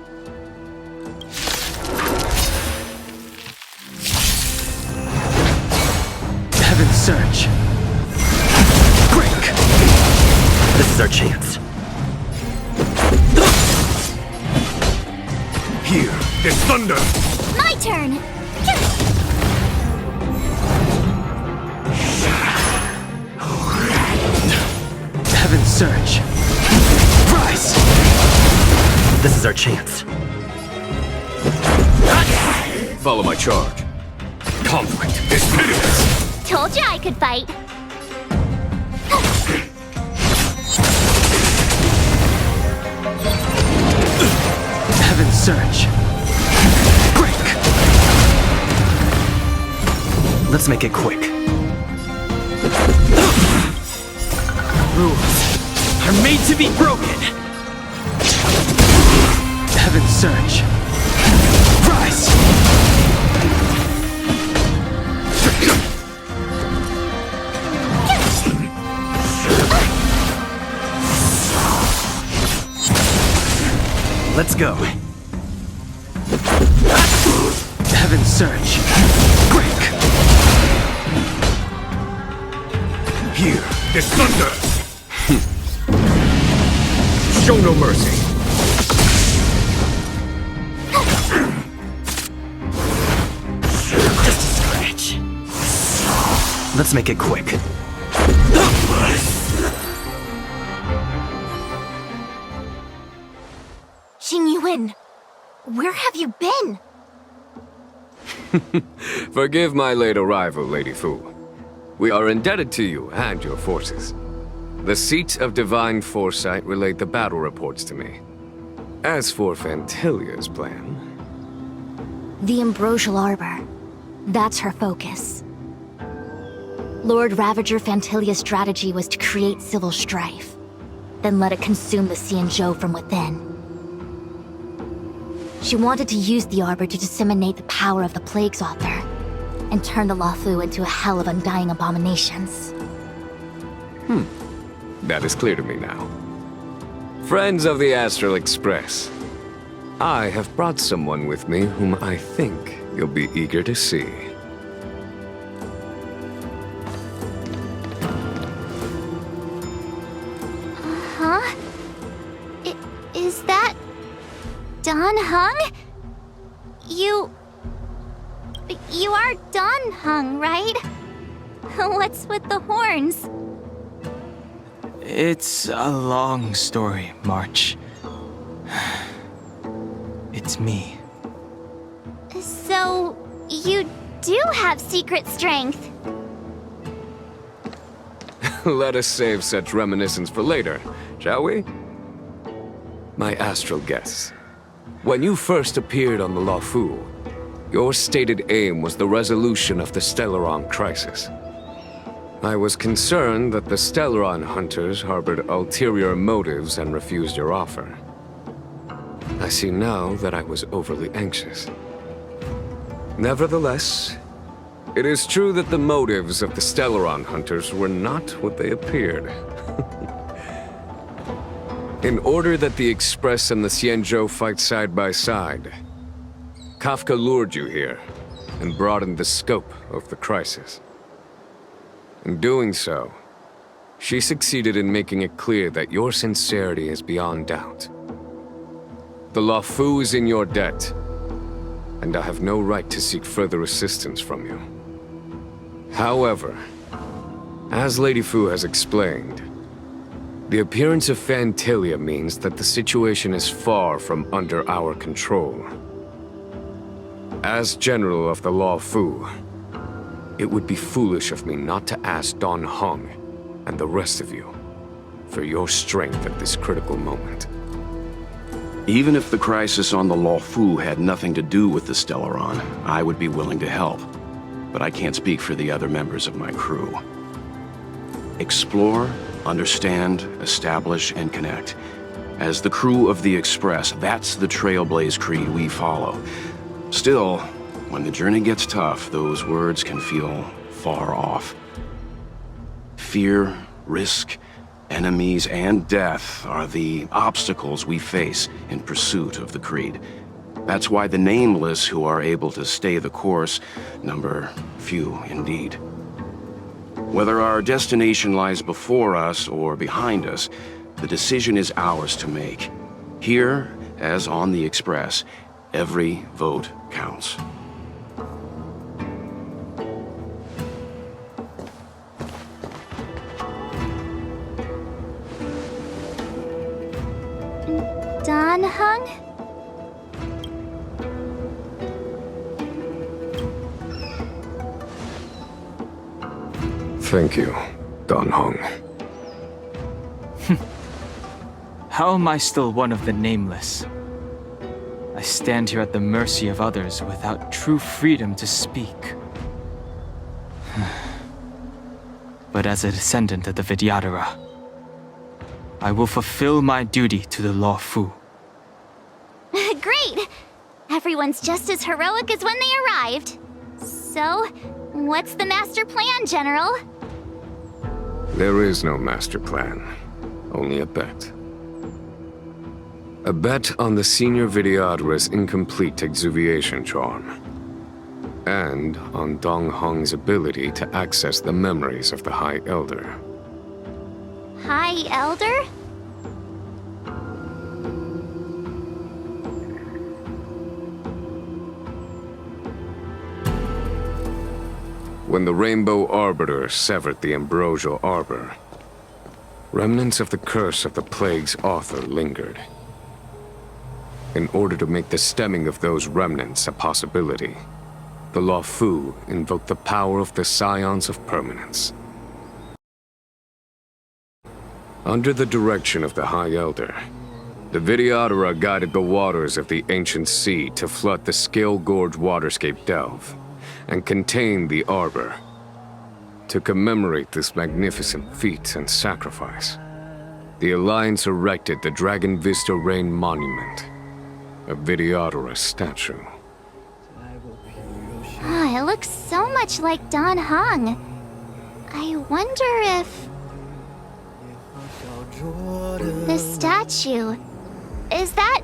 Heaven's Surge. Break! This is our chance. Here is thunder! My turn! Heaven's Surge. Rise! This is our chance. Follow my charge. Conflict is pitiless! Told you I could fight. Heaven's Surge. Break! Let's make it quick. Rules are made to be broken. Heaven's Surge. Rise! Let's go. Heaven's Surge. Break! Here is thunder! Show no mercy! Just a scratch. Let's make it quick. Xingyuan, where have you been? Forgive my late arrival, Lady Fu. We are indebted to you and your forces. The Seat of Divine Foresight relayed the battle reports to me. As for Fantilia's plan... The Ambrosial Arbor. That's her focus. Lord Ravager Fantilia's strategy was to create civil strife, then let it consume the Xianzhou from within. She wanted to use the Arbor to disseminate the power of the Plague's Author, and turn the Luofu into a hell of undying abominations. That is clear to me now. Friends of the Astral Express, I have brought someone with me whom I think you'll be eager to see. Huh? Is that... Dan Heng? You are Dan Heng, right? What's with the horns? It's a long story, March. It's me. So, you do have secret strength. Let us save such reminiscence for later, shall we? My astral guests, when you first appeared on the Luofu, your stated aim was the resolution of the Stellaron crisis. I was concerned that the Stellaron hunters harbored ulterior motives and refused your offer. I see now that I was overly anxious. Nevertheless, it is true that the motives of the Stellaron hunters were not what they appeared. In order that the Express and the Xianzhou fight side by side, Kafka lured you here and broadened the scope of the crisis. In doing so, she succeeded in making it clear that your sincerity is beyond doubt. The Luofu is in your debt, and I have no right to seek further assistance from you. However, as Lady Fu has explained, the appearance of Fantilia means that the situation is far from under our control. As General of the Law Fu, it would be foolish of me not to ask Don Hong and the rest of you for your strength at this critical moment. Even if the crisis on the Law Fu had nothing to do with the Stellaron, I would be willing to help. But I can't speak for the other members of my crew. Explore, understand, establish, and connect. As the crew of the Express, that's the Trailblaze creed we follow. Still, when the journey gets tough, those words can feel far off. Fear, risk, enemies, and death are the obstacles we face in pursuit of the creed. That's why the nameless who are able to stay the course number few indeed. Whether our destination lies before us or behind us, the decision is ours to make. Here, as on the Express, every vote counts. Don Hung? Thank you, Don Hong. How am I still one of the nameless? I stand here at the mercy of others without true freedom to speak. But as a descendant of the Vidyadhara, I will fulfill my duty to the Law Fu. Great! Everyone's just as heroic as when they arrived. So, what's the master plan, General? There is no master plan, only a bet. A bet on the Senior Vidyadhara's incomplete exuviation charm. And on Dong Hong's ability to access the memories of the High Elder. High Elder? When the Rainbow Arbiter severed the Ambrosial Arbor, remnants of the curse of the Plague's author lingered. In order to make the stemming of those remnants a possibility, the Law Fu invoked the power of the Scions of Permanence. Under the direction of the High Elder, the Vidyadhara guided the waters of the ancient sea to flood the Scale Gorge waterscape delve and contain the Arbor. To commemorate this magnificent feat and sacrifice, the Alliance erected the Dragon Vista Rain Monument, a Vidyadhara statue. Oh, it looks so much like Don Hong. I wonder if... the statue... is that...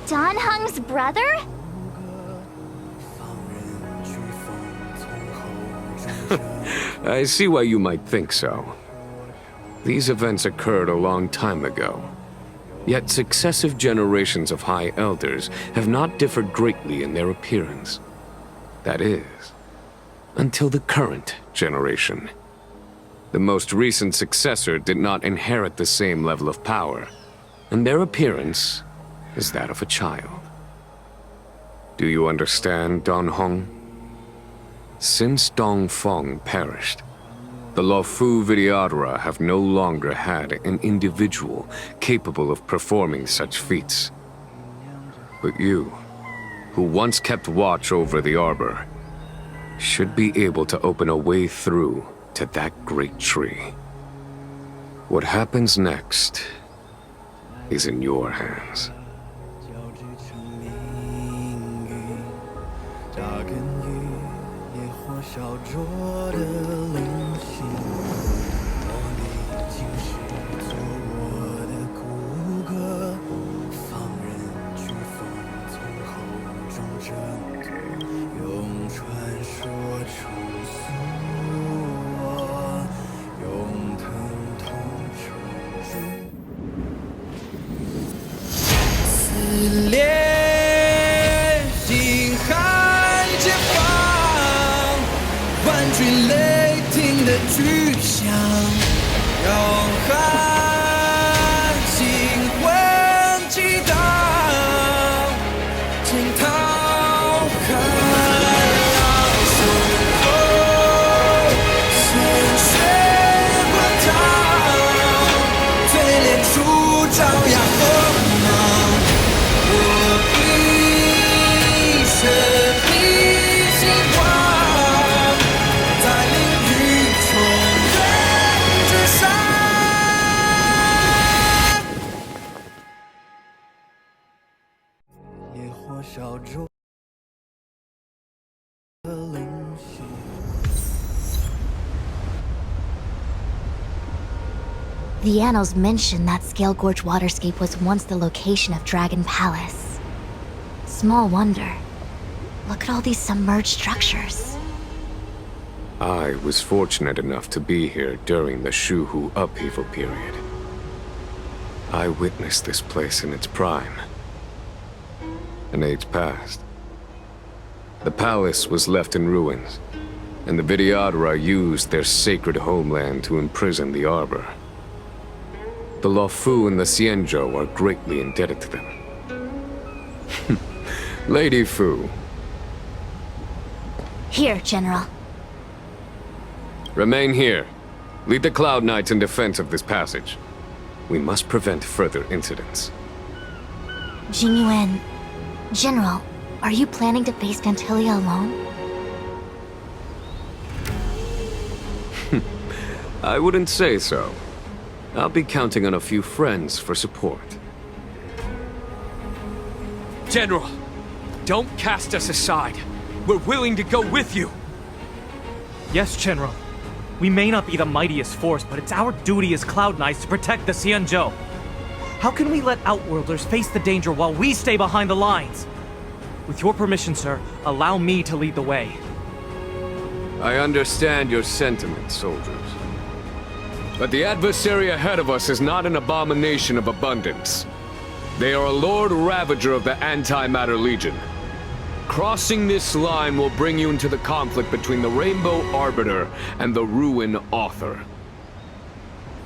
Don Hong's brother? I see why you might think so. These events occurred a long time ago. Yet successive generations of High Elders have not differed greatly in their appearance. That is, until the current generation. The most recent successor did not inherit the same level of power, and their appearance is that of a child. Do you understand, Don Hong? Since Dong Feng perished, the Law Fu Vidyadhara have no longer had an individual capable of performing such feats. But you, who once kept watch over the Arbor, should be able to open a way through to that great tree. What happens next is in your hands. The annals mention that Scale Gorge waterscape was once the location of Dragon Palace. Small wonder. Look at all these submerged structures. I was fortunate enough to be here during the Shuhu upheaval period. I witnessed this place in its prime. An age passed. The palace was left in ruins, and the Vidyadhara used their sacred homeland to imprison the Arbor. The Luofu and the Xianzhou are greatly indebted to them. Lady Fu. Here, General. Remain here. Lead the Cloud Knights in defense of this passage. We must prevent further incidents. Jingyuan, General, are you planning to face Vantilia alone? I wouldn't say so. I'll be counting on a few friends for support. General, don't cast us aside. We're willing to go with you. Yes, General. We may not be the mightiest force, but it's our duty as Cloud Knights to protect the Xianzhou. How can we let Outworlders face the danger while we stay behind the lines? With your permission, sir, allow me to lead the way. I understand your sentiments, soldiers. But the adversary ahead of us is not an abomination of abundance. They are a Lord Ravager of the Antimatter Legion. Crossing this line will bring you into the conflict between the Rainbow Arbiter and the Ruin Author.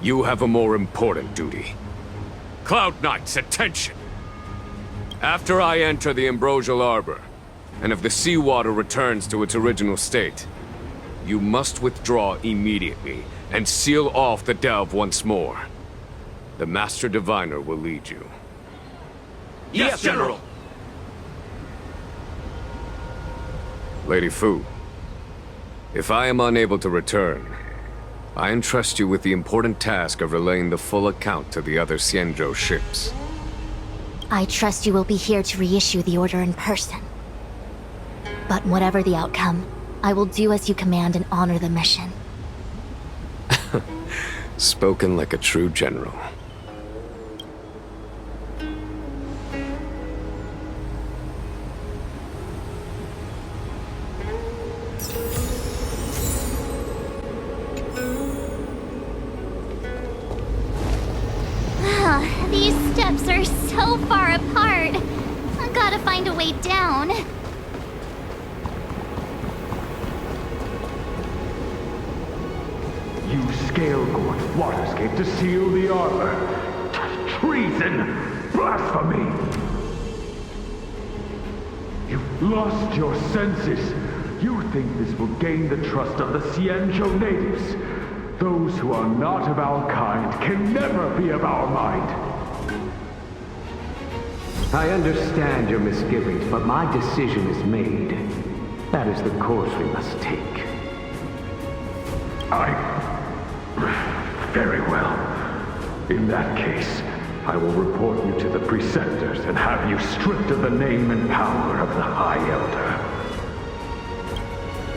You have a more important duty. Cloud Knights, attention! After I enter the Ambrosial Arbor, and if the seawater returns to its original state, you must withdraw immediately and seal off the delve once more. The Master Diviner will lead you. Yes, General! Lady Fu, if I am unable to return, I entrust you with the important task of relaying the full account to the other Xianzhou ships. I trust you will be here to reissue the order in person. But whatever the outcome, I will do as you command and honor the mission. Spoken like a true general. These steps are so far apart. I gotta find a way down. You Scale Gorge waterscape to seal the arbor. Treason! Blasphemy! You've lost your senses. You think this will gain the trust of the Xianzhou natives. Those who are not of our kind can never be of our mind. I understand your misgivings, but my decision is made. That is the course we must take. Very well. In that case, I will report you to the Preceptors and have you stripped of the name and power of the High Elder.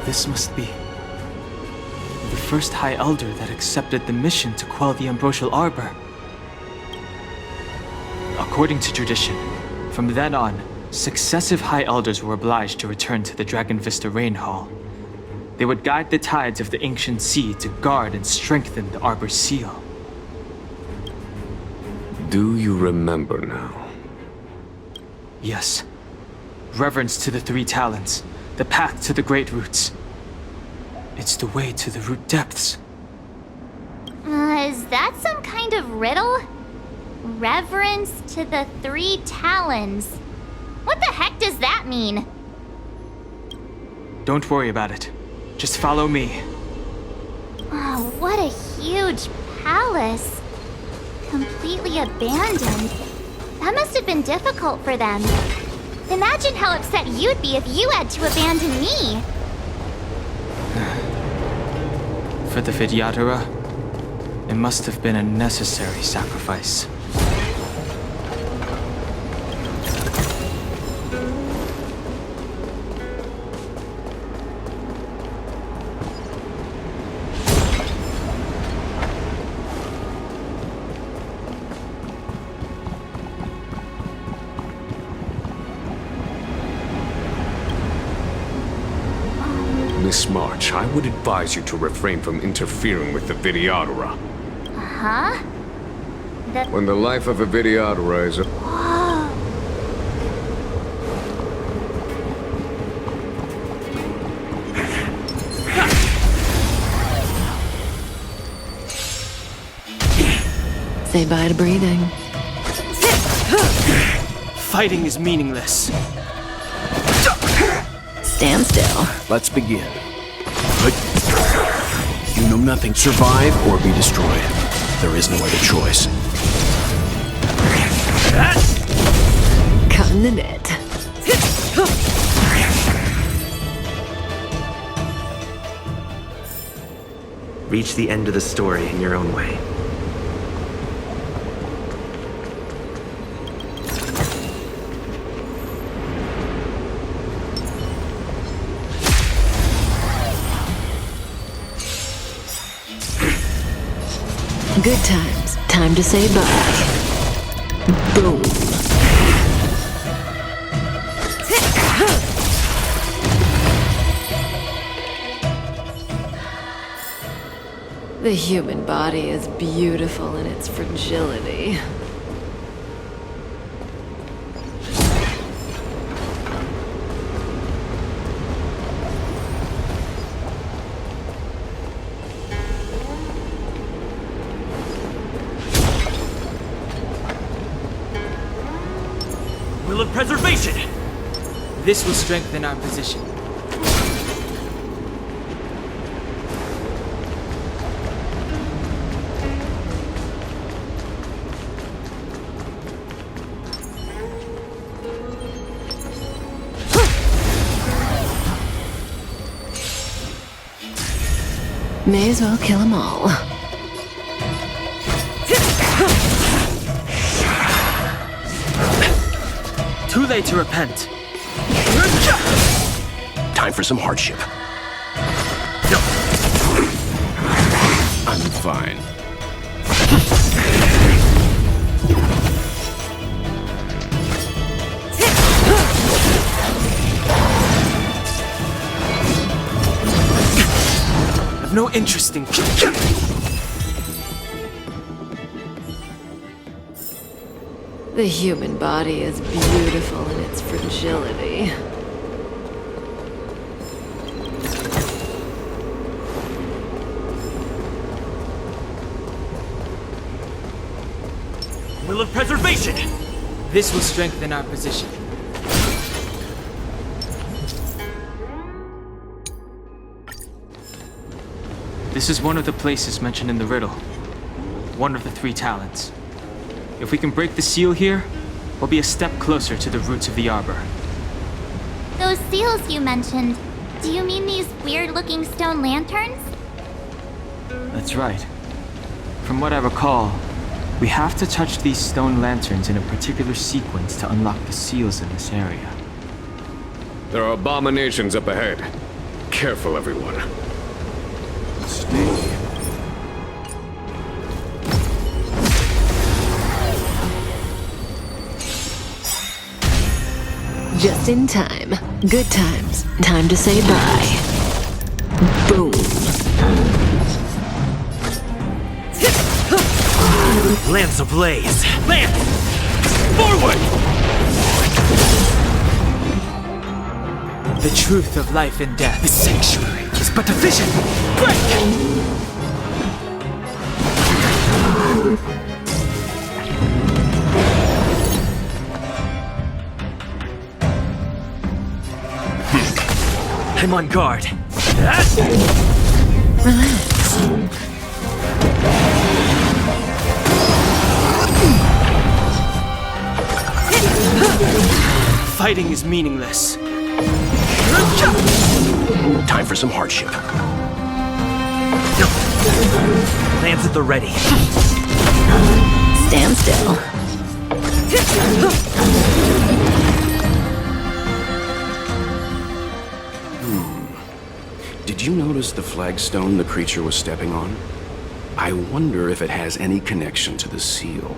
This must be the first High Elder that accepted the mission to quell the Ambrosial Arbor. According to tradition, from then on, successive High Elders were obliged to return to the Dragon Vista Rain Hall. They would guide the tides of the ancient sea to guard and strengthen the Arbor's seal. Do you remember now? Yes. Reverence to the three talents, the path to the great roots. It's the way to the root depths. Is that some kind of riddle? Reverence to the three talons. What the heck does that mean? Don't worry about it. Just follow me. Oh, what a huge palace. Completely abandoned. That must have been difficult for them. Imagine how upset you'd be if you had to abandon me. For the Vidyadhara, it must have been a necessary sacrifice. Miss March, I would advise you to refrain from interfering with the Videodora. Huh? When the life of a Videodora is Say bye to breathing. Fighting is meaningless. Stand still. Let's begin. Good. You know nothing. Survive or be destroyed. There is no other choice. Cut in the net. Reach the end of the story in your own way. Good times. Time to say bye. Boom. The human body is beautiful in its fragility. Will of preservation! This will strengthen our position. May as well kill them all. Too late to repent. Time for some hardship. I'm fine. I've no interest in... The human body is beautiful in its fragility. Will of preservation! This will strengthen our position. This is one of the places mentioned in the riddle. One of the 3 talents. If we can break the seal here, we'll be a step closer to the roots of the arbor. Those seals you mentioned, do you mean these weird-looking stone lanterns? That's right. From what I recall, we have to touch these stone lanterns in a particular sequence to unlock the seals in this area. There are abominations up ahead. Careful, everyone. Stay. Just in time. Good times. Time to say bye. Boom. Lance ablaze! Lance! Forward! The truth of life and death. The sanctuary is but a vision! Break! I'm on guard. Relax. Fighting is meaningless. Time for some hardship. Lance at the ready. Stand still. Did you notice the flagstone the creature was stepping on? I wonder if it has any connection to the seal.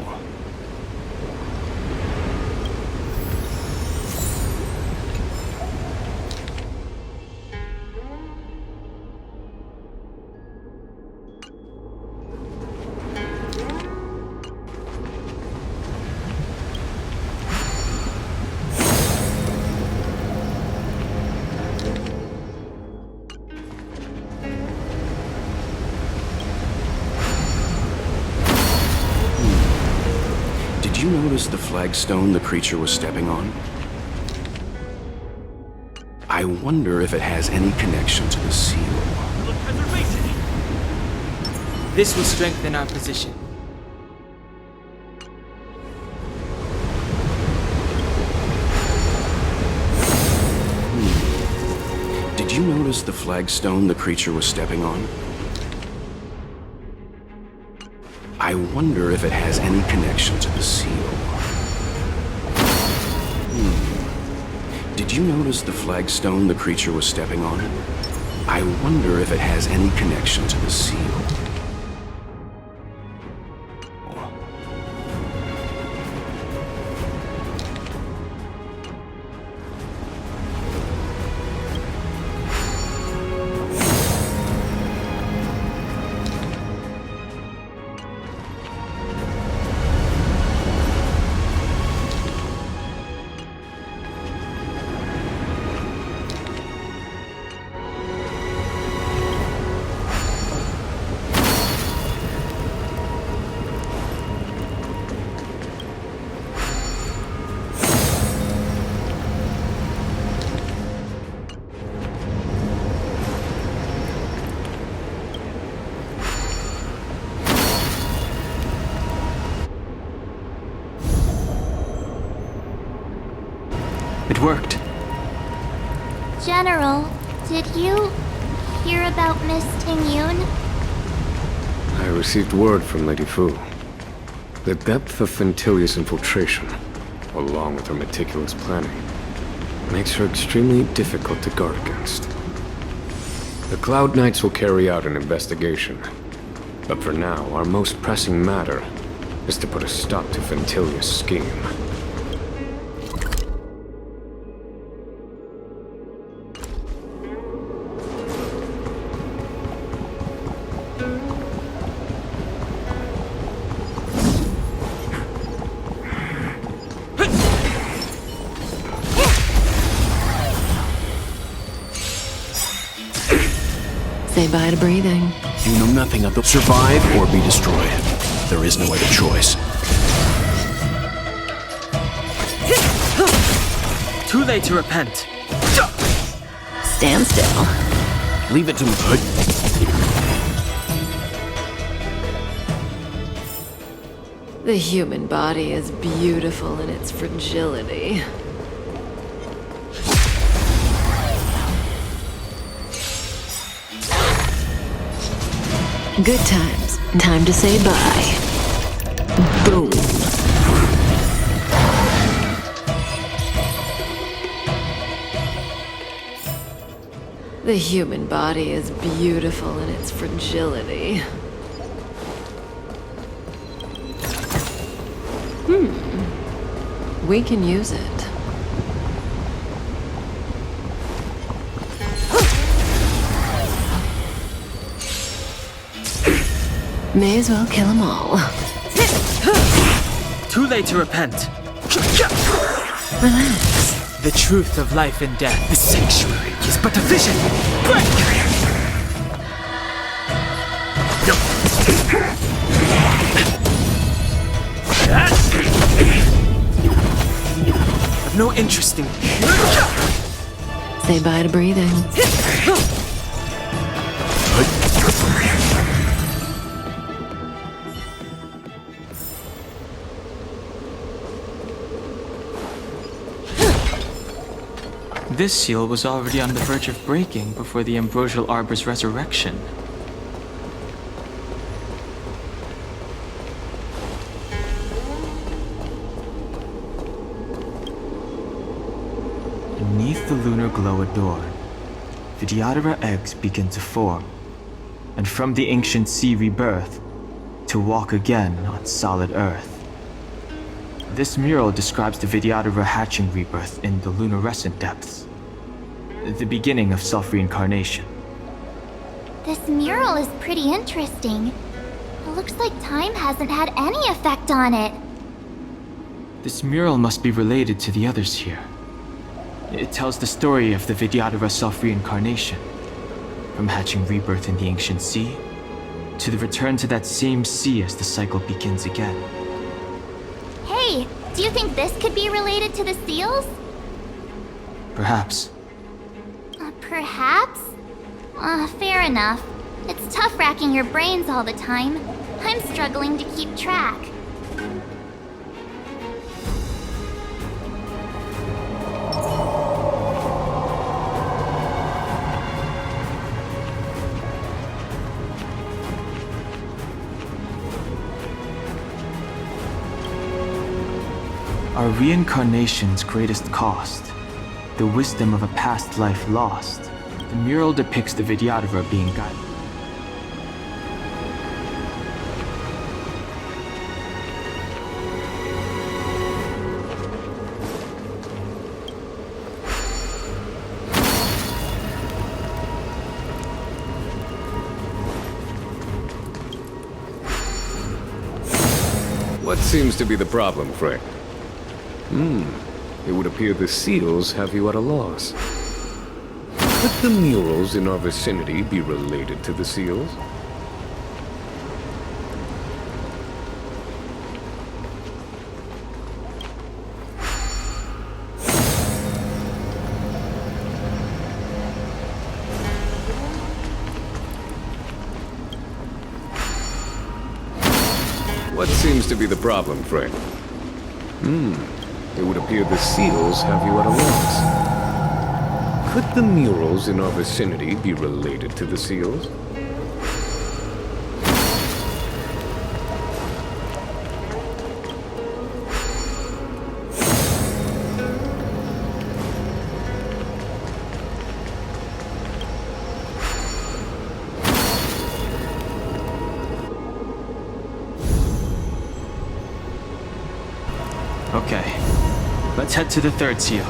notice the flagstone the creature was stepping on? I wonder if it has any connection to the seal. This will strengthen our position. Did you notice the flagstone the creature was stepping on? I wonder if it has any connection to the seal. Did you notice the flagstone the creature was stepping on? I wonder if it has any connection to the seal. It worked. General, did you hear about Miss Tingyun? I received word from Lady Fu. The depth of Fentilia's infiltration, along with her meticulous planning, makes her extremely difficult to guard against. The Cloud Knights will carry out an investigation, but for now, our most pressing matter is to put a stop to Fentilia's scheme. Say bye to breathing. You know nothing of the survive or be destroyed. There is no other choice. Too late to repent. Stand still. Leave it to me. The human body is beautiful in its fragility. Good times. Time to say bye. Boom. The human body is beautiful in its fragility. We can use it. May as well kill them all. Too late to repent. Relax. The truth of life and death. The sanctuary is but a vision. Break! I've no interest in. Say bye to breathing. This seal was already on the verge of breaking before the Ambrosial Arbor's resurrection. Beneath the lunar glow adorned, Vidyadhara eggs begin to form, and from the ancient sea rebirth, to walk again on solid earth. This mural describes the Vidyadhara hatching rebirth in the lunarescent depths, the beginning of self-reincarnation. This mural is pretty interesting. It looks like time hasn't had any effect on it. This mural must be related to the others here. It tells the story of the Vidyadhara self-reincarnation, from hatching rebirth in the ancient sea, to the return to that same sea as the cycle begins again. Hey, Do you think this could be related to the seals? Perhaps. Perhaps? Fair enough. It's tough racking your brains all the time. I'm struggling to keep track. Are reincarnation's greatest cost the wisdom of a past life lost? The mural depicts the Vidyadhara being guided. What seems to be the problem, Frank? It would appear the seals have you at a loss. Could the murals in our vicinity be related to the seals? What seems to be the problem, Frank? It would appear the seals have you at a loss. Could the murals in our vicinity be related to the seals? Okay, let's head to the third seal.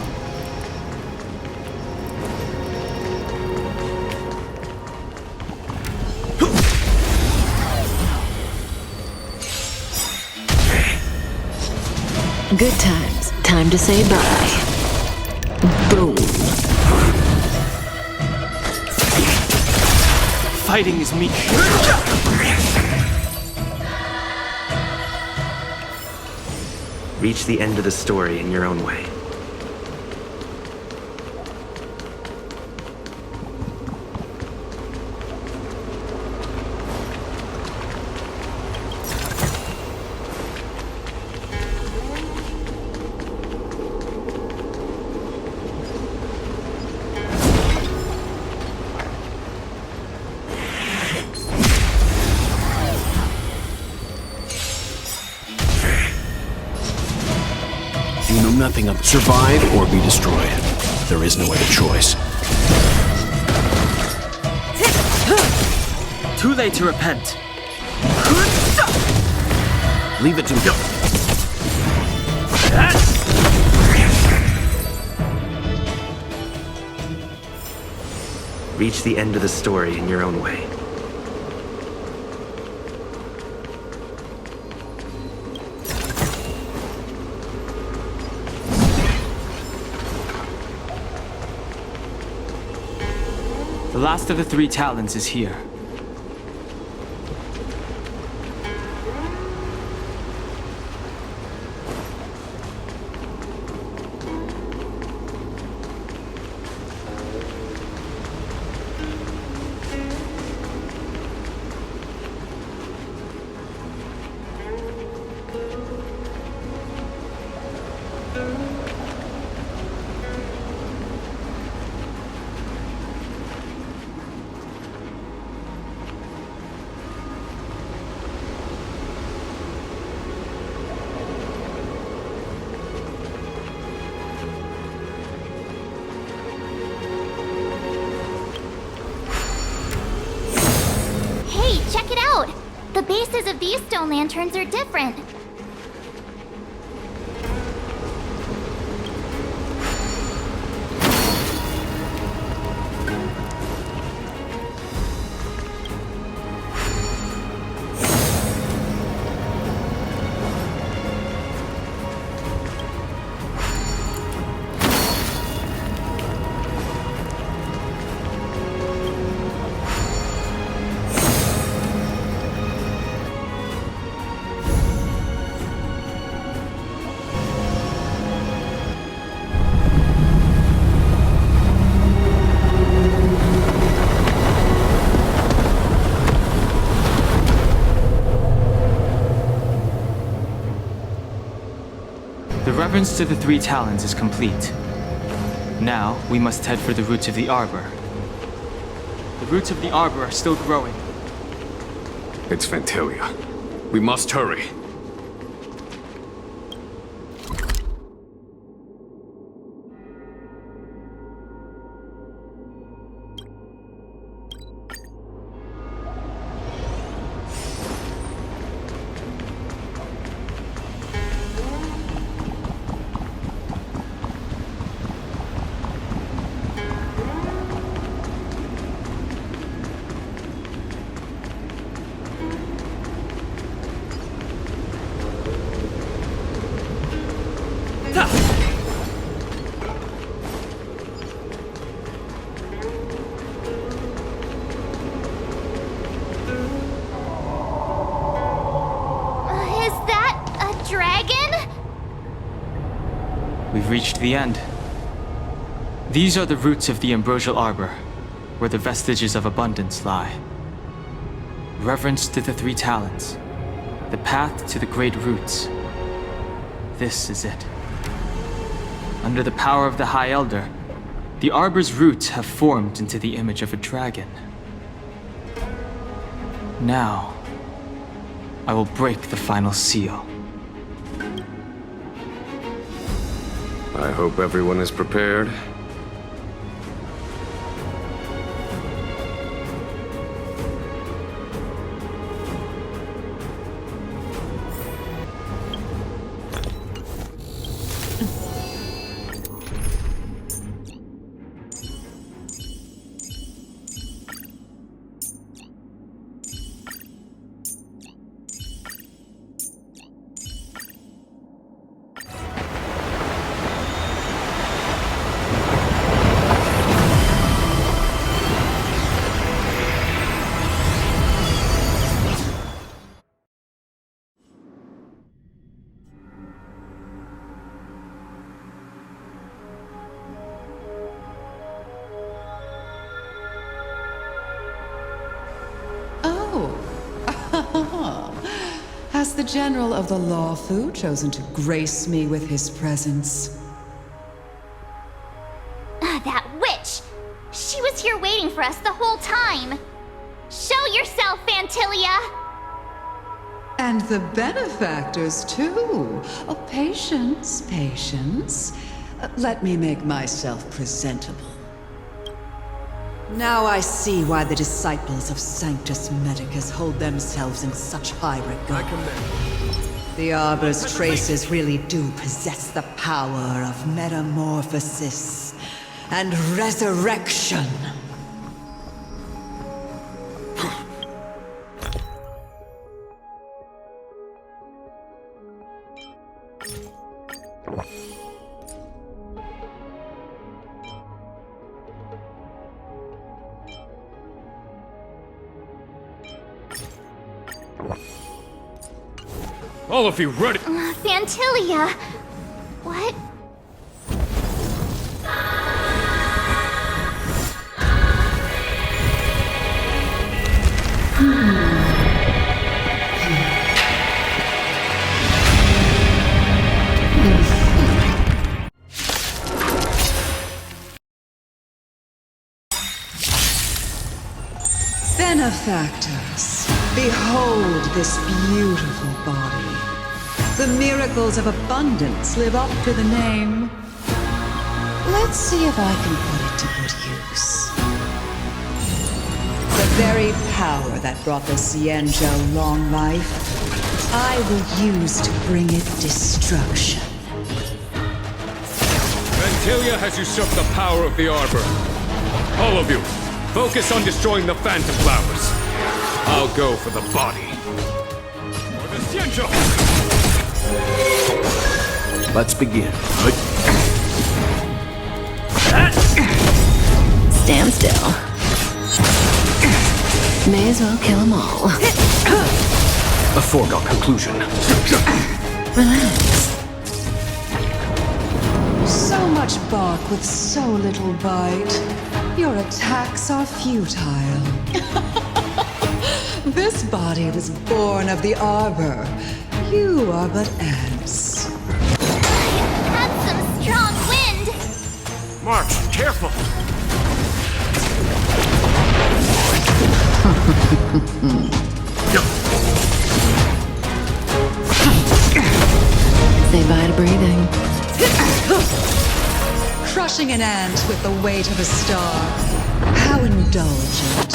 Good times. Time to say bye. Boom. Fighting is me. Reach the end of the story in your own way. You know nothing of survive or be destroyed. There is no other choice. Too late to repent. Leave it to me. Reach the end of the story in your own way. The last of the three talons is here. Check it out! The bases of these stone lanterns are different. Reverence to the Three Talons is complete. Now, we must head for the roots of the arbor. The roots of the arbor are still growing. It's Phantalia. We must hurry. We've reached the end. These are the roots of the ambrosial arbor, where the vestiges of abundance lie. Reverence to the Three Talons, the path to the great roots. This is it. Under the power of the High Elder, the arbor's roots have formed into the image of a dragon. Now, I will break the final seal. I hope everyone is prepared. Has the General of the Lawfu chosen to grace me with his presence? That witch! She was here waiting for us the whole time! Show yourself, Phantalia! And the benefactors, too. Oh, patience, patience. Let me make myself presentable. Now I see why the disciples of Sanctus Medicus hold themselves in such high regard. The Arbor's traces really do possess the power of metamorphosis and resurrection. All of you ready? Phantalia! What? Benefactors, behold this beautiful body. The miracles of abundance live up to the name. Let's see if I can put it to good use. The very power that brought the Xianzhou long life, I will use to bring it destruction. Phantalia has usurped the power of the Arbor. All of you, focus on destroying the Phantom Flowers. I'll go for the body. For the Xianzhou! Let's begin. Stand still. May as well kill them all. A foregone conclusion. Relax. So much bark with so little bite. Your attacks are futile. This body was born of the Arbor. You are but ants. March, careful! Say bye to breathing. Crushing an ant with the weight of a star. How indulgent.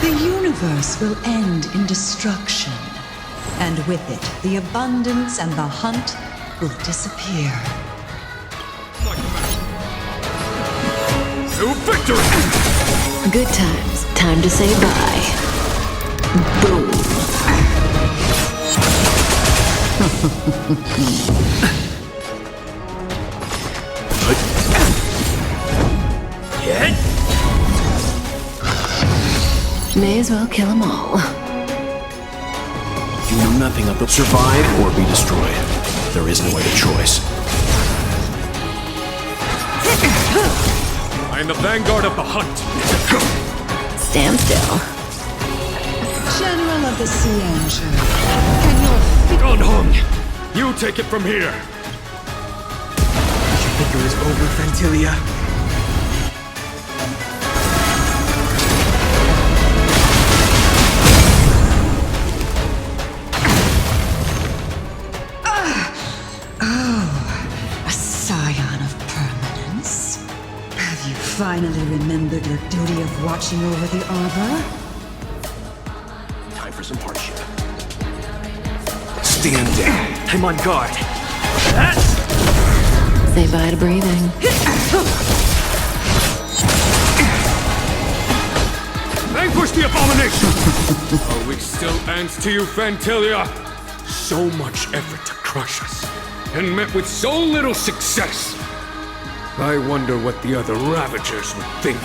The universe will end in destruction. And with it, the abundance and the hunt will disappear. To victory! Good times. Time to say bye. Boom. May as well kill them all. You know nothing of the survive or be destroyed. There is no other choice. I am the vanguard of the hunt. Stand still. General of the Cienjo, can your Gone home. You take it from here. You think it was over, Fentilia? a scion of permanence? Have you finally remembered your duty of watching over the arbor? Time for some hardship. Stand down. I'm on guard. Say bye to breathing. Vanquish the abomination! Are we still ants to you, Fantilia? So much effort to crush us, and met with so little success. I wonder what the other Ravagers would think.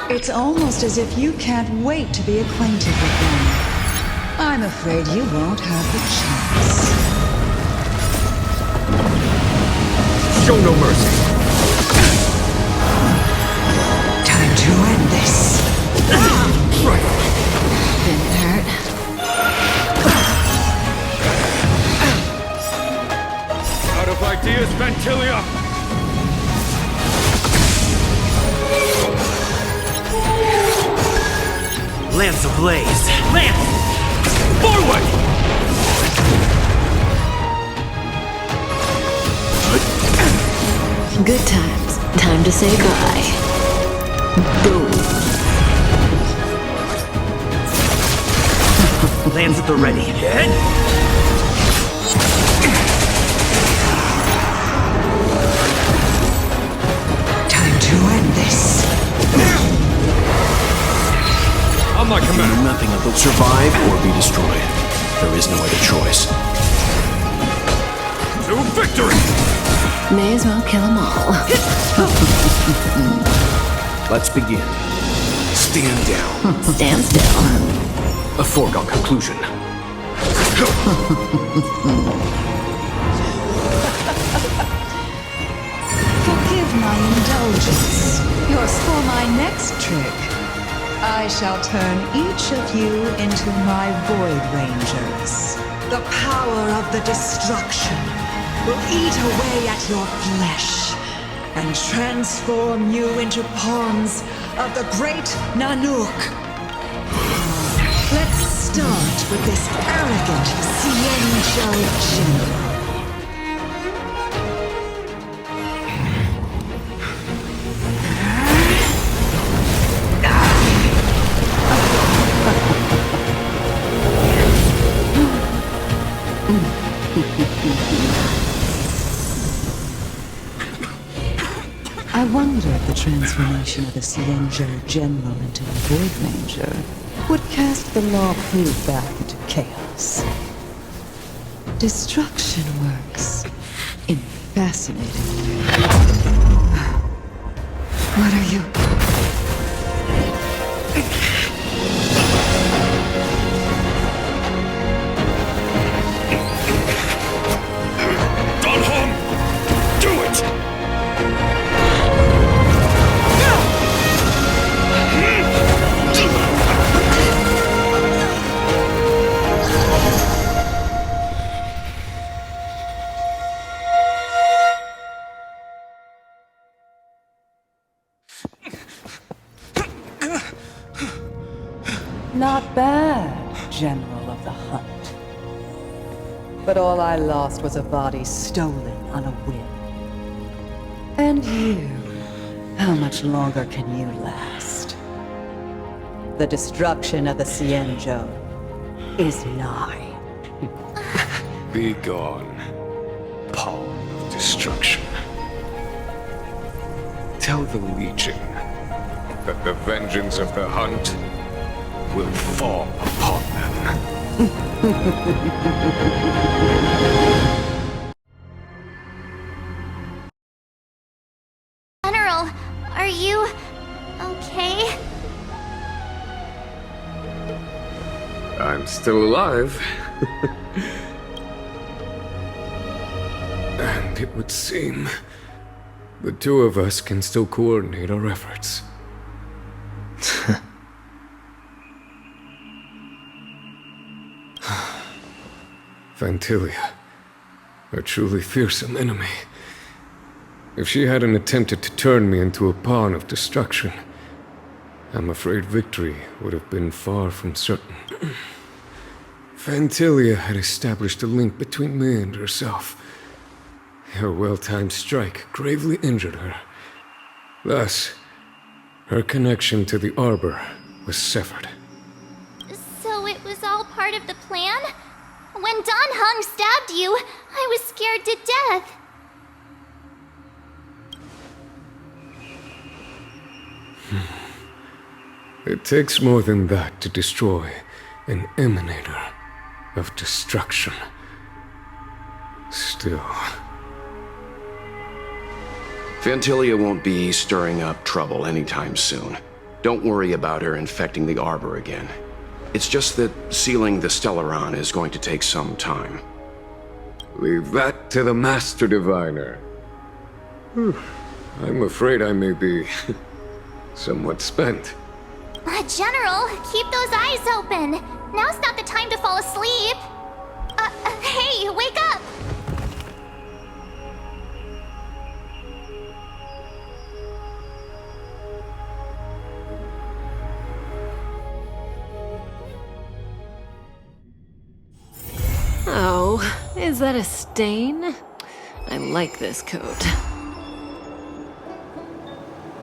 It's almost as if you can't wait to be acquainted with them. I'm afraid you won't have the chance. Show no mercy. Time to end this. Didn't hurt. Out of ideas, Fantilia! Lance ablaze! Lance! Forward! Good times. Time to say bye. Boom. Lance at the ready. Head! Time to end this. On my command. You know nothing of the survive or be destroyed. There is no other choice. To victory! May as well kill them all. Let's begin. Stand down. Stand still. A foregone conclusion. Forgive my indulgence. Yours for my next trick. I shall turn each of you into my Void Rangers. The power of the destruction will eat away at your flesh and transform you into pawns of the great Nanook. Let's start with this arrogant Cienjo general. I wonder if the transformation of a Cienjo general into a Void Ranger would cast the Law Fu back into chaos. Destruction works in fascinating ways. What are you? Not bad, General of the Hunt. But all I lost was a body stolen on a whim. And you, how much longer can you last? The destruction of the Xianzhou is nigh. Be gone, pawn of destruction. Tell the Legion that the vengeance of the Hunt will fall upon them. General, are you okay? I'm still alive. And it would seem the two of us can still coordinate our efforts. Phantilia, a truly fearsome enemy. If she hadn't attempted to turn me into a pawn of destruction, I'm afraid victory would have been far from certain. Phantilia had established a link between me and herself. Her well-timed strike gravely injured her. Thus, her connection to the Arbor was severed. So it was all part of the plan? When Don Hung stabbed you, I was scared to death. It takes more than that to destroy an emanator of destruction. Still... Phantilia won't be stirring up trouble anytime soon. Don't worry about her infecting the Arbor again. It's just that sealing the Stellaron is going to take some time. Leave that to the Master Diviner. I'm afraid I may be somewhat spent. General, keep those eyes open. Now's not the time to fall asleep. Hey, wake up! Oh, is that a stain? I like this coat.